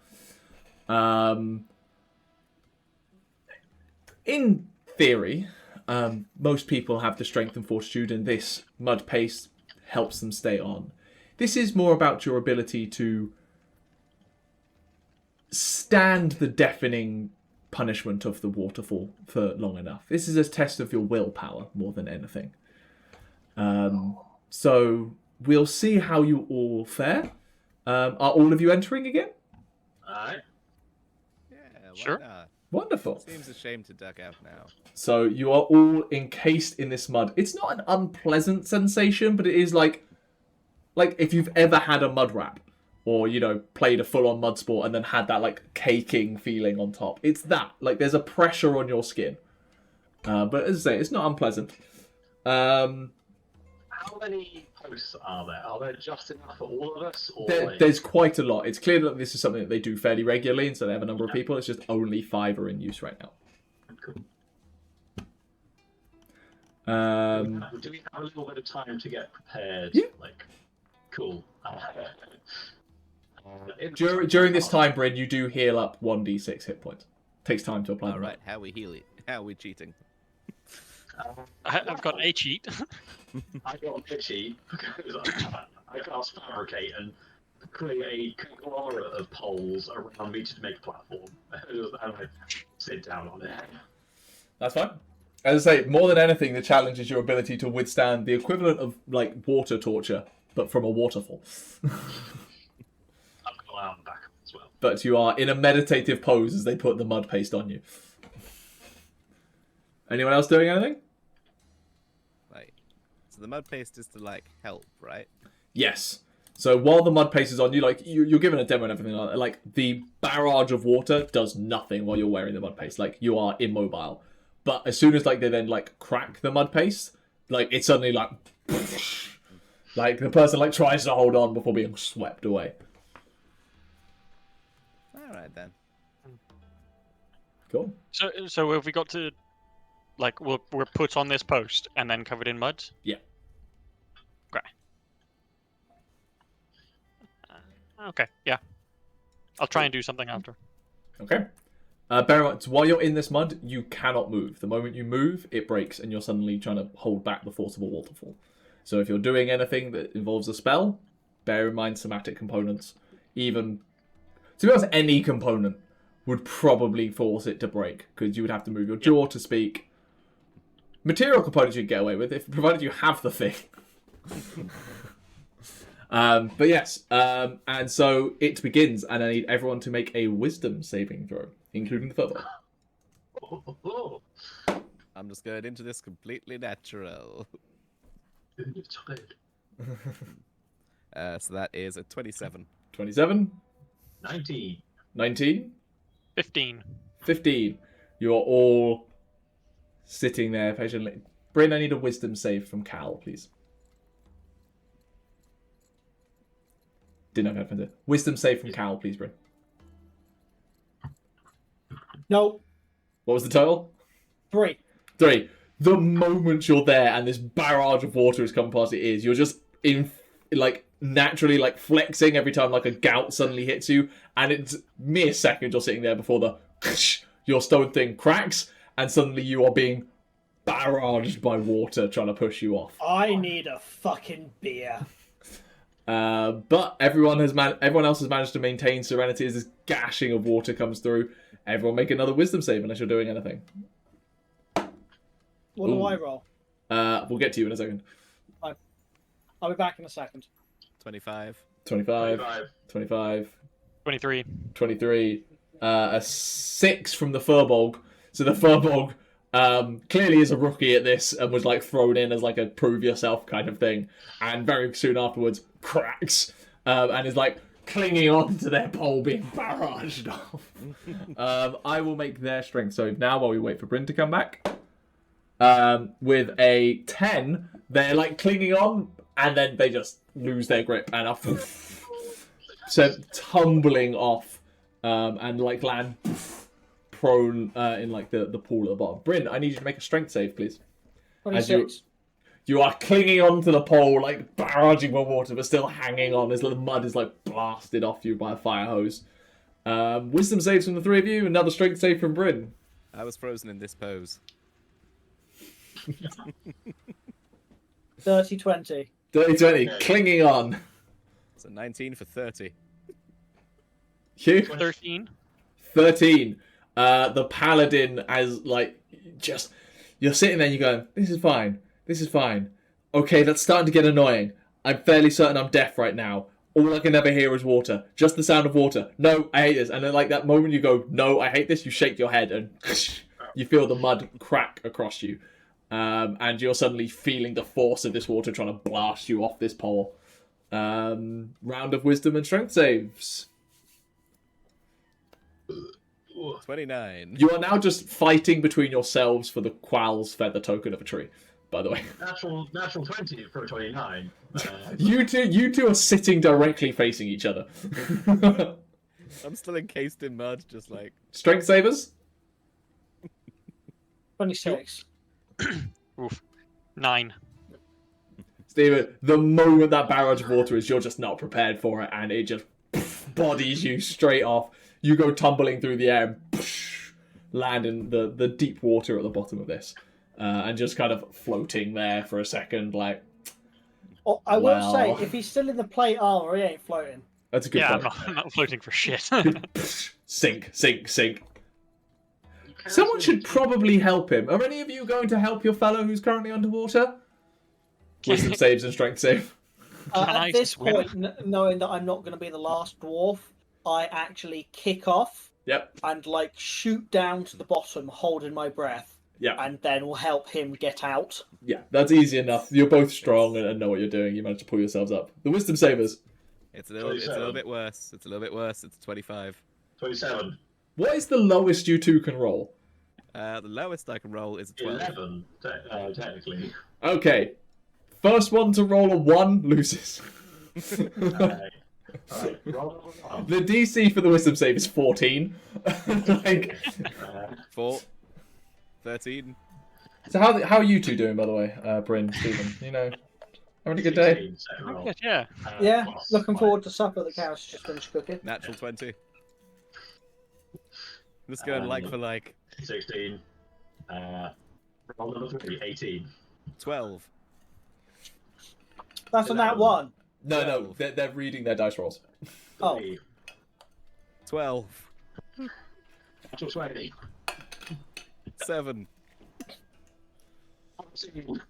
A: In theory, most people have the strength and fortitude, and this mud paste helps them stay on. This is more about your ability to stand the deafening punishment of the waterfall for long enough. This is a test of your willpower more than anything. So we'll see how you all fare. Are all of you entering again?
B: Alright.
E: Yeah, why
D: Sure.
E: not?
A: Wonderful.
E: Seems a shame to duck out now.
A: So you are all encased in this mud. It's not an unpleasant sensation, but it is like if you've ever had a mud wrap, or played a full-on mud sport and then had that like caking feeling on top. It's that there's a pressure on your skin. But as I say, it's not unpleasant.
B: How many posts are there? Are there just enough for all of us? Or
A: There's quite a lot. It's clear that this is something that they do fairly regularly, and so they have a number of people. It's just only 5 are in use right now.
B: Cool. Do we have a little bit of time to get prepared?
A: Yeah.
B: Cool.
A: During this time, Bryn, you do heal up 1d6 hit points. Takes time to apply.
E: All right, how we heal it? How we cheating?
D: I've got a cheat.
B: I got a cheat because I cast Fabricate and create a conglomerate of poles around me to make a platform. And I sit down on it.
A: That's fine. As I say, more than anything, the challenge is your ability to withstand the equivalent of water torture, but from a waterfall.
B: I've got an arm back as well.
A: But you are in a meditative pose as they put the mud paste on you. Anyone else doing anything?
E: So the mud paste is to help, right?
A: Yes. So while the mud paste is on you, you're given a demo and everything the barrage of water does nothing while you're wearing the mud paste. You are immobile. But as soon as they then crack the mud paste, it's suddenly the person tries to hold on before being swept away.
E: All right then.
A: Cool.
D: So have we got to we're put on this post and then covered in mud?
A: Yeah.
D: Okay. Okay. Yeah. I'll try and do something after.
A: Okay. Bear in mind, while you're in this mud, you cannot move. The moment you move, it breaks, and you're suddenly trying to hold back the force of a waterfall. So if you're doing anything that involves a spell, bear in mind somatic components. Even, to be honest, any component would probably force it to break, because you would have to move your jaw to speak. Material components you'd get away with, provided you have the thing. But yes, and so it begins, and I need everyone to make a wisdom saving throw, including the furbolg.
E: I'm just going into this completely natural.
B: It's good.
E: So that is a 27.
A: 27.
B: 19.
A: 19.
D: 15.
A: 15. You're all sitting there patiently. Bryn, I need a wisdom save from Cal, please. Didn't have anything to. Wisdom save from Cal, please, Bryn.
C: No.
A: What was the total?
C: 3.
A: 3. The moment you're there and this barrage of water has come past your ears, you're just naturally flexing every time a gout suddenly hits you, and it's mere seconds you're sitting there before your stone thing cracks, and suddenly you are being barraged by water trying to push you off.
C: I need a fucking beer.
A: But everyone else has managed to maintain serenity as this gashing of water comes through. Everyone make another wisdom save unless you're doing anything.
C: What do I roll?
A: We'll get to you in a second.
C: I'll be back in a second.
E: 25.
A: 25. 25.
D: 23.
A: 23. A 6 from the furbolg. So the furbolg clearly is a rookie at this and was thrown in as a prove yourself kind of thing, and very soon afterwards cracks and is clinging on to their pole, being barraged off. I will make their strength save now while we wait for Bryn to come back. With a 10, they're clinging on, and then they just lose their grip and are sent tumbling off and land prone in the pool at the bottom. Bryn, I need you to make a strength save, please.
C: 26.
A: You are clinging onto the pole, barraging with water, but still hanging on as the mud is blasted off you by a fire hose. Wisdom saves from the three of you, another strength save from Bryn.
E: I was frozen in this pose.
C: 30-20.
A: 30-20, clinging on.
E: So 19 for 30.
A: Hugh?
D: 13.
A: 13. The paladin as like just you're sitting there and you're going, this is fine. This is fine. Okay, that's starting to get annoying. I'm fairly certain I'm deaf right now. All I can ever hear is water. Just the sound of water. No, I hate this. And then like that moment you go, no, I hate this, you shake your head and you feel the mud crack across you. And you're suddenly feeling the force of this water trying to blast you off this pole. Round of wisdom and strength saves.
E: 29.
A: You are now just fighting between yourselves for the Qual's feather token of a tree, by the way.
B: Natural 20 for a 29.
A: You two are sitting directly facing each other.
E: I'm still encased in mud, just like...
A: Strength savers?
C: 26.
D: Oof. 9.
A: Steven, the moment that barrage of water is, you're just not prepared for it, and it just bodies you straight off. You go tumbling through the air and land in the deep water at the bottom of this. And just kind of floating there for a second, like...
C: Oh, I will say, if he's still in the plate armor, he ain't floating.
A: That's a good
D: Yeah,
A: point.
D: I'm not floating for shit.
A: Sink. Someone should probably help him. Are any of you going to help your fellow who's currently underwater? Wisdom saves and strength save.
C: At this point, knowing that I'm not going to be the last dwarf, I actually kick off
A: Yep.
C: and like shoot down to the bottom, holding my breath.
A: Yeah.
C: And then we'll help him get out.
A: Yeah, that's easy enough. You're both strong and know what you're doing. You managed to pull yourselves up. The wisdom savers.
E: It's a little bit worse. It's 25.
B: 27.
A: What is the lowest you two can roll?
E: The lowest I can roll is a 12.
B: 11, technically.
A: Okay. First one to roll a 1 loses.
B: Alright, roll on.
A: The DC for the wisdom save is 14. Like,
E: 4. 13.
A: so how are you two doing, by the way, Bryn, Stephen? You know, having a good day?
B: 16, so roll.
D: Good, yeah.
C: Yeah,
B: Plus
C: looking
B: 5.
C: forward to supper. The cow's just finished cooking.
E: Natural 20. Just going like for like.
B: 16. Roll number 3, 18.
E: 12.
C: That's on that one.
A: No, they're reading their dice rolls.
C: Oh.
B: 3,
E: 12.
B: natural 20.
E: 7.
B: 14.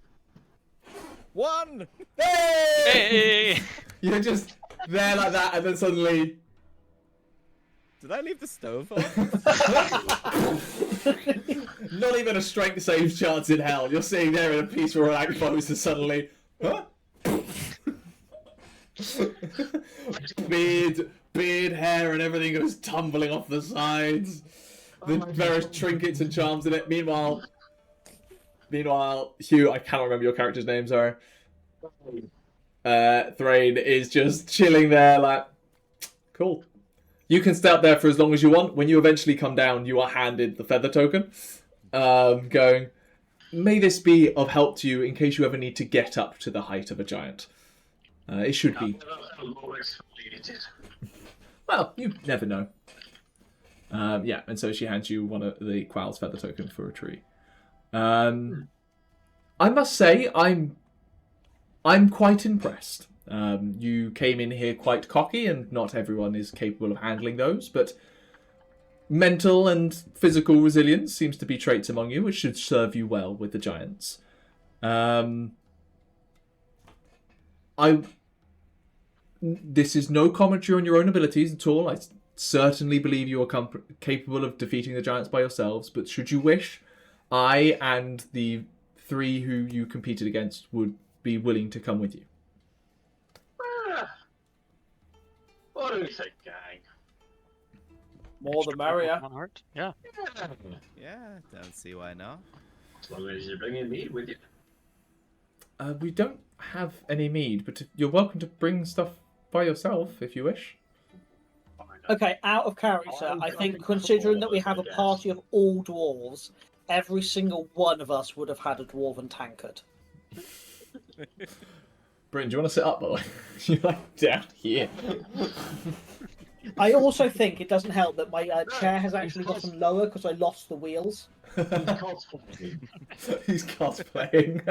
E: 1!
D: Hey!
A: You're just there like that, and then suddenly...
E: Did I leave the stove on?
A: Not even a strength save chance in hell. You're sitting there in a peaceful, relaxed pose, and suddenly... Huh? beard, hair, and everything goes tumbling off the sides. The various trinkets and charms in it. Meanwhile, Hugh, I cannot remember your character's name, sorry. Thrain is just chilling there like, cool. You can stay up there for as long as you want. When you eventually come down, you are handed the feather token. Going, may this be of help to you in case you ever need to get up to the height of a giant. It should be. Well, you never know. Yeah, and so she hands you one of the Qual's feather token for a tree. I must say, I'm quite impressed. You came in here quite cocky, and not everyone is capable of handling those, but mental and physical resilience seems to be traits among you, which should serve you well with the giants. This is no commentary on your own abilities at all. I certainly believe you are capable of defeating the giants by yourselves, but should you wish, I and the 3 who you competed against would be willing to come with you.
B: What do you think, gang?
C: More the merrier.
D: Yeah.
E: Yeah, don't see why not.
B: As long as you're bringing meat with you.
A: We don't have any mead, but you're welcome to bring stuff by yourself if you wish.
C: Okay, out of character, I think considering that we have a party of all dwarves, every single one of us would have had a dwarven tankard.
A: Bryn, do you want to sit up, by the way? You're like down here.
C: I also think it doesn't help that my chair has actually gotten lower because I lost the wheels.
A: He's cosplaying.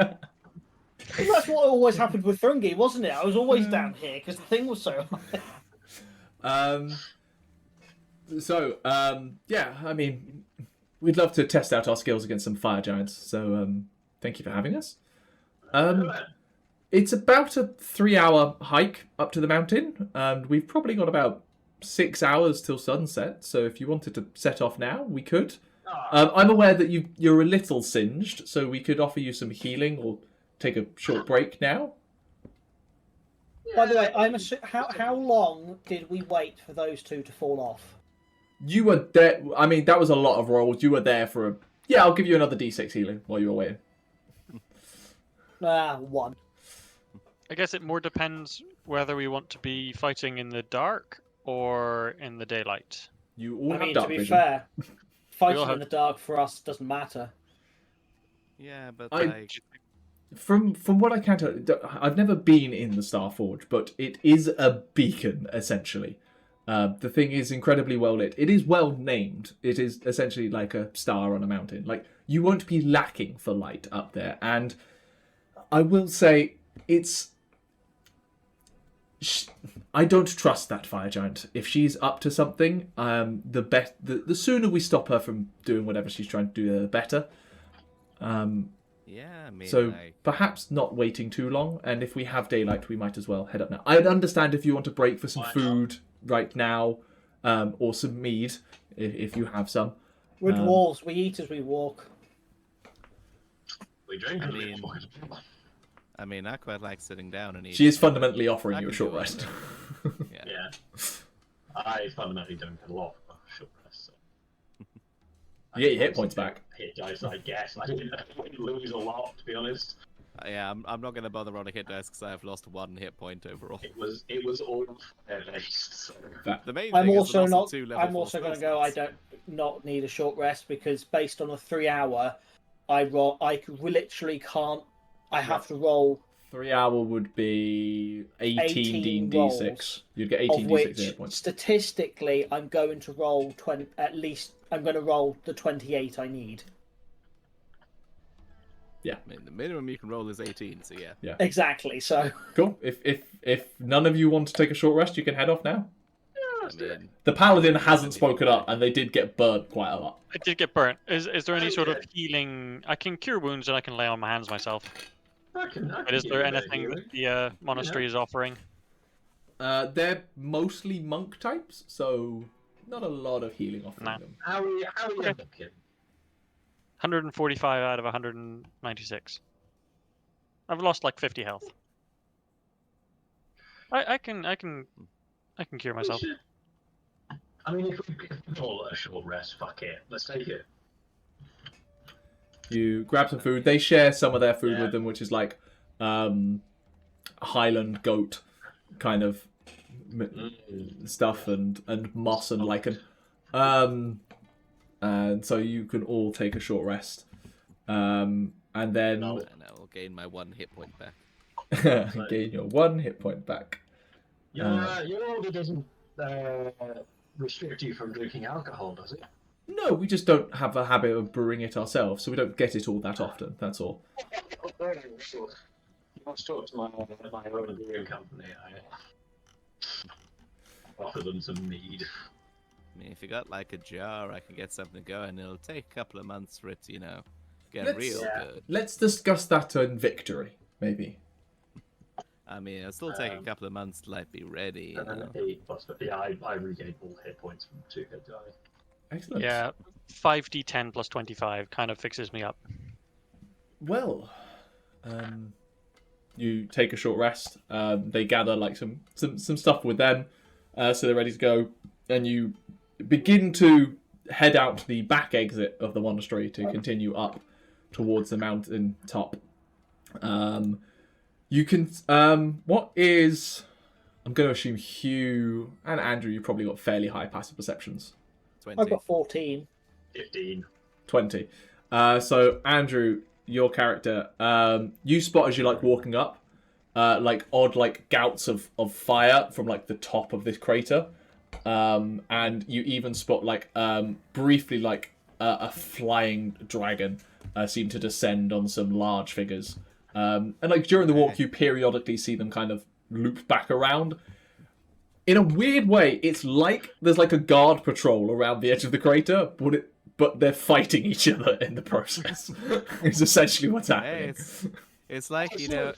C: That's what always happened with Thrungi, wasn't it? I was always down here because the thing was so high.
A: So, yeah, I mean, we'd love to test out our skills against some fire giants. So, thank you for having us. It's about a 3-hour hike up to the mountain, and we've probably got about 6 hours till sunset. So, if you wanted to set off now, we could. I'm aware that you're a little singed, so we could offer you some healing or take a short break now.
C: By the way, how long did we wait for those two to fall off?
A: You were there. I mean, that was a lot of rolls. You were there for a. Yeah, I'll give you another D6 healing while you were waiting.
C: 1.
D: I guess it more depends whether we want to be fighting in the dark or in the daylight.
A: You all have
C: to
A: dark
C: be
A: vision.
C: fair, fighting
D: have-
C: in the dark for us doesn't matter.
E: Yeah, but
A: I- From what I can tell, I've never been in the Starforge, but it is a beacon essentially. The thing is incredibly well lit. It is well named. It is essentially like a star on a mountain. Like, you won't be lacking for light up there. And I will say, I don't trust that fire giant. If she's up to something, the sooner we stop her from doing whatever she's trying to do, the better.
E: yeah, I mean,
A: So perhaps not waiting too long, and if we have daylight, we might as well head up now. I'd understand if you want to break for some food right now, or some mead, if you have some.
C: We're dwarves. We eat as we walk.
B: We drink.
E: I mean, I quite like sitting down and eating.
A: She is fundamentally offering
E: I
A: you a
E: can
A: short
E: do it.
A: rest.
E: Yeah.
B: Yeah. I fundamentally don't get a lot of short rest. So.
A: You get your hit points back.
B: Hit dice, I guess. I didn't lose a lot, to be honest.
E: Yeah, I'm not going to bother on a hit dice because I've lost 1 hit point overall.
B: It was all fair based. So.
E: The main
C: I'm
E: thing
C: also
E: is the loss
C: not.
E: of 2 level
C: I'm
E: 4
C: also going to
E: spell
C: go. I
E: slots.
C: don't need a short rest because based on a 3-hour, I literally can't. I have to roll
A: 3 hour would be 18
C: 18
A: D6.
C: rolls,
A: You'd get
C: of
A: 18 D6
C: which
A: hit points.
C: statistically I'm going to roll 20. At least I'm going to roll the 28 I need.
E: I mean, the minimum you can roll is 18, so yeah.
C: Exactly. So
A: Cool. If none of you want to take a short rest, you can head off now.
E: I mean,
A: The paladin hasn't spoken up, and they did get burnt quite a lot.
D: I did get burnt. Is there any sort of healing? I can cure wounds and I can lay on my hands myself.
B: I can
D: But is
B: give
D: there
B: you a bit of
D: anything
B: healing.
D: that the monastery is offering?
A: They're mostly monk types, so not a lot of healing offering
D: Nah.
A: them.
B: How are you
D: Okay.
B: looking?
D: 145 out of 196. I've lost like 50 health. I can cure myself.
B: I mean, if we call it a short rest, fuck it. Let's take it.
A: You grab some food. They share some of their food
B: Yeah.
A: with them, which is like Highland goat kind of stuff and moss and lichen. And so you can all take a short rest. And then
B: No.
E: and I will gain my 1 hit point back.
A: gain your 1 hit point back.
B: Your order doesn't restrict you from drinking alcohol, does it?
A: No, we just don't have a habit of brewing it ourselves, so we don't get it all that often. That's all.
B: Let's talk to my own brewing company. I offer them some mead.
E: I mean, if you got like a jar, I can get something going. It'll take a couple of months for it to, get
A: Let's-
E: real
B: Yeah.
E: good.
A: Let's discuss that in victory, maybe.
E: I mean, it'll still take a couple of months to like be ready.
B: And then 8 plus, but yeah, I regained all hit points from 2 hit die.
A: Excellent.
D: Yeah, 5d10 plus 25 kind of fixes me up.
A: Well, you take a short rest. They gather like some stuff with them, so they're ready to go, and you begin to head out the back exit of the monastery to continue up towards the mountain top. You can. What is? I'm going to assume Hugh and Andrew. You probably got fairly high passive perceptions.
E: 20.
C: I've got 14.
B: 15.
A: 20. So Andrew, your character, you spot as you're like walking up, like odd like gouts of fire from like the top of this crater, and you even spot like briefly like a flying dragon seem to descend on some large figures, and like during the walk you periodically see them kind of loop back around. in a weird way, it's like there's like a guard patrol around the edge of the crater, but they're fighting each other in the process. It's essentially what's happening.
E: It's like, you know,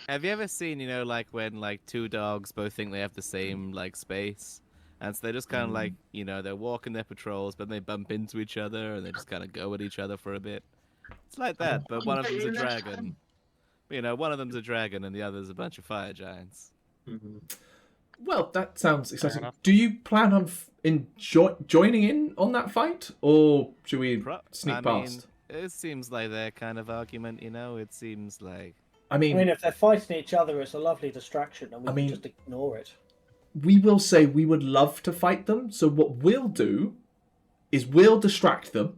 E: have you ever seen, you know, like when like two dogs both think they have the same like space, and so they're just kind of like, you know, they're walking their patrols, but they bump into each other and they just kind of go at each other for a bit. It's like that, but one of them's a dragon. You know, one of them's a dragon and the other's a bunch of fire giants.
A: Well, that sounds exciting.
D: enough.
A: Do you plan on joining in on that fight, or should we sneak past?
E: It seems like their kind of argument, you know. It seems like.
A: I mean,
C: if they're fighting each other, it's a lovely distraction, and we can just ignore it.
A: We will say we would love to fight them. So what we'll do is we'll distract them,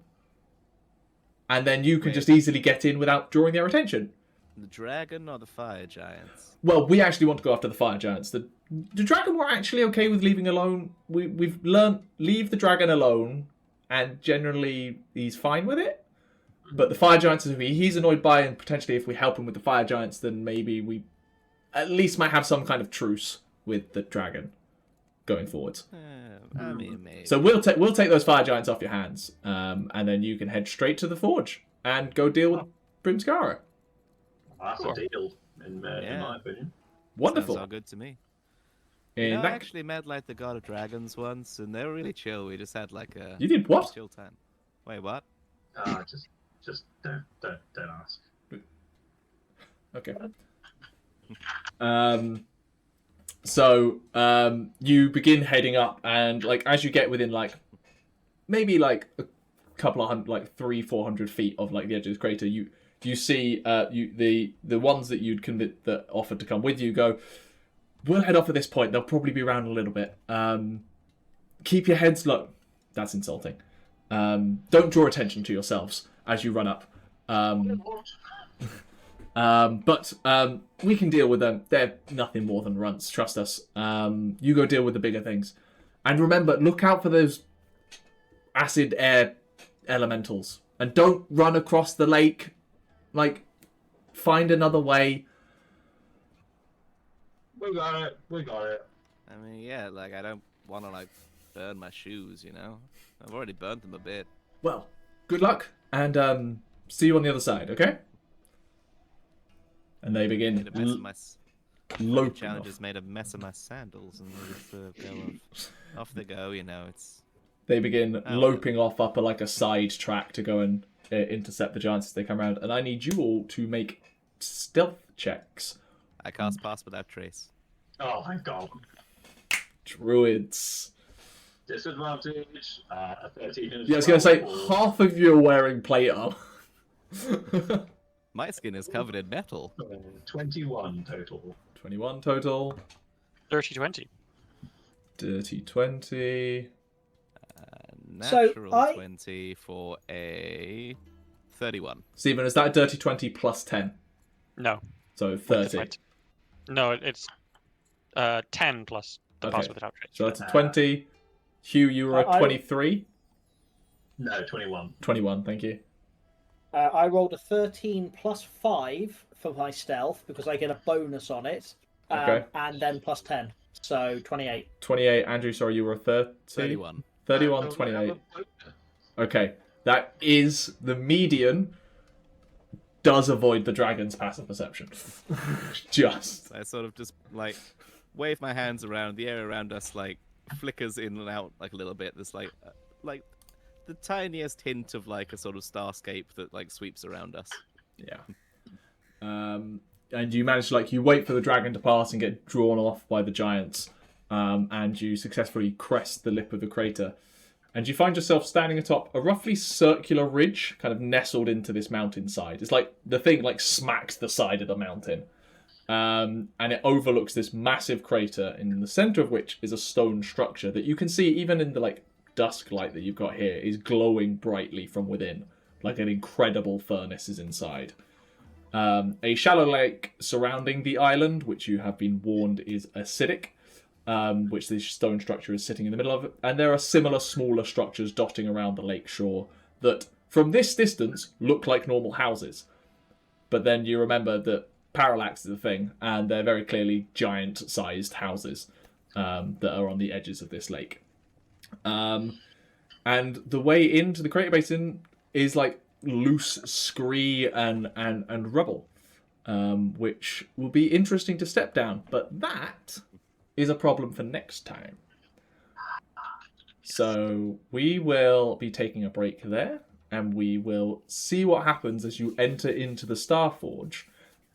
A: and then you can just easily get in without drawing their attention.
E: The dragon or the fire giants?
A: Well, we actually want to go after the fire giants. The dragon we're actually okay with leaving alone. We've learned leave the dragon alone, and generally he's fine with it. But the fire giants is he's annoyed by, and potentially if we help him with the fire giants, then maybe we at least might have some kind of truce with the dragon going forwards.
E: I mean, maybe.
A: So we'll take those fire giants off your hands, and then you can head straight to the forge and go deal with Brimskarda.
B: That's a deal, in my opinion.
A: Wonderful.
E: Sounds all good to me.
A: In
E: I
A: that...
E: actually met like the god of dragons once, and they were really chill. We just had like a
A: You did what?
E: chill time. Wait, what?
B: Just don't ask.
A: Okay. So you begin heading up, and like as you get within like maybe like a couple of hundred, like 300-400 feet of like the edge of the crater, you see the ones that you'd that offered to come with you go, we'll head off at this point. They'll probably be around a little bit. Keep your heads low. That's insulting. Don't draw attention to yourselves as you run up. But we can deal with them. They're nothing more than runts. Trust us. You go deal with the bigger things. And remember, look out for those acid air elementals. And don't run across the lake. Like, find another way.
B: We got it.
E: I mean, yeah, like I don't want to like burn my shoes, you know. I've already burnt them a bit.
A: Well, good luck, and see you on the other side, okay? And they begin
E: Made a mess of my
A: loping
E: challenges
A: off.
E: made a mess of my sandals, and they just go off they go. You know, it's.
A: They begin loping off up a side track to go and intercept the giants as they come around. And I need you all to make stealth checks.
E: I cast pass without trace.
B: Oh, thank God.
A: Druids.
B: Disadvantage. A 13.
A: Yeah, I was going to say, half of you are wearing plate armor.
E: My skin is covered in metal.
B: 21 total.
A: 21 total.
D: Dirty 20.
A: Dirty 20.
E: Natural 20 for a 31.
A: Stephen, is that a dirty 20 plus 10?
D: No.
A: So 30.
D: No, it's 10 plus the pass without trace.
A: So that's a 20. Hugh, you were a 23?
B: No, 21.
A: 21, thank you.
C: I rolled a 13 plus 5 for my stealth because I get a bonus on it.
A: Okay.
C: And then plus 10. So 28.
A: 28. Andrew, sorry, you were a 30?
E: 31.
A: 31, 28. Okay. That is the median does avoid the dragon's passive perception. Just.
E: I sort of just like wave my hands around. The air around us like flickers in and out like a little bit. There's like the tiniest hint of like a sort of starscape that like sweeps around us.
A: Yeah. And you manage to you wait for the dragon to pass and get drawn off by the giants. And you successfully crest the lip of the crater. And you find yourself standing atop a roughly circular ridge, kind of nestled into this mountainside. It's like the thing smacks the side of the mountain. And it overlooks this massive crater, in the center of which is a stone structure that you can see, even in the dusk light that you've got here, is glowing brightly from within. Like an incredible furnace is inside. A shallow lake surrounding the island, which you have been warned is acidic. Which this stone structure is sitting in the middle of. And there are similar smaller structures dotting around the lake shore that, from this distance, look like normal houses. But then you remember that parallax is a thing, and they're very clearly giant-sized houses. that are on the edges of this lake. And the way into the crater basin is like loose scree and rubble, which will be interesting to step down. But that is a problem for next time. So we will be taking a break there, and we will see what happens as you enter into the Starforge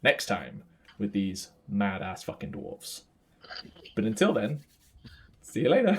A: next time with these mad-ass fucking dwarves. But until then, see you later.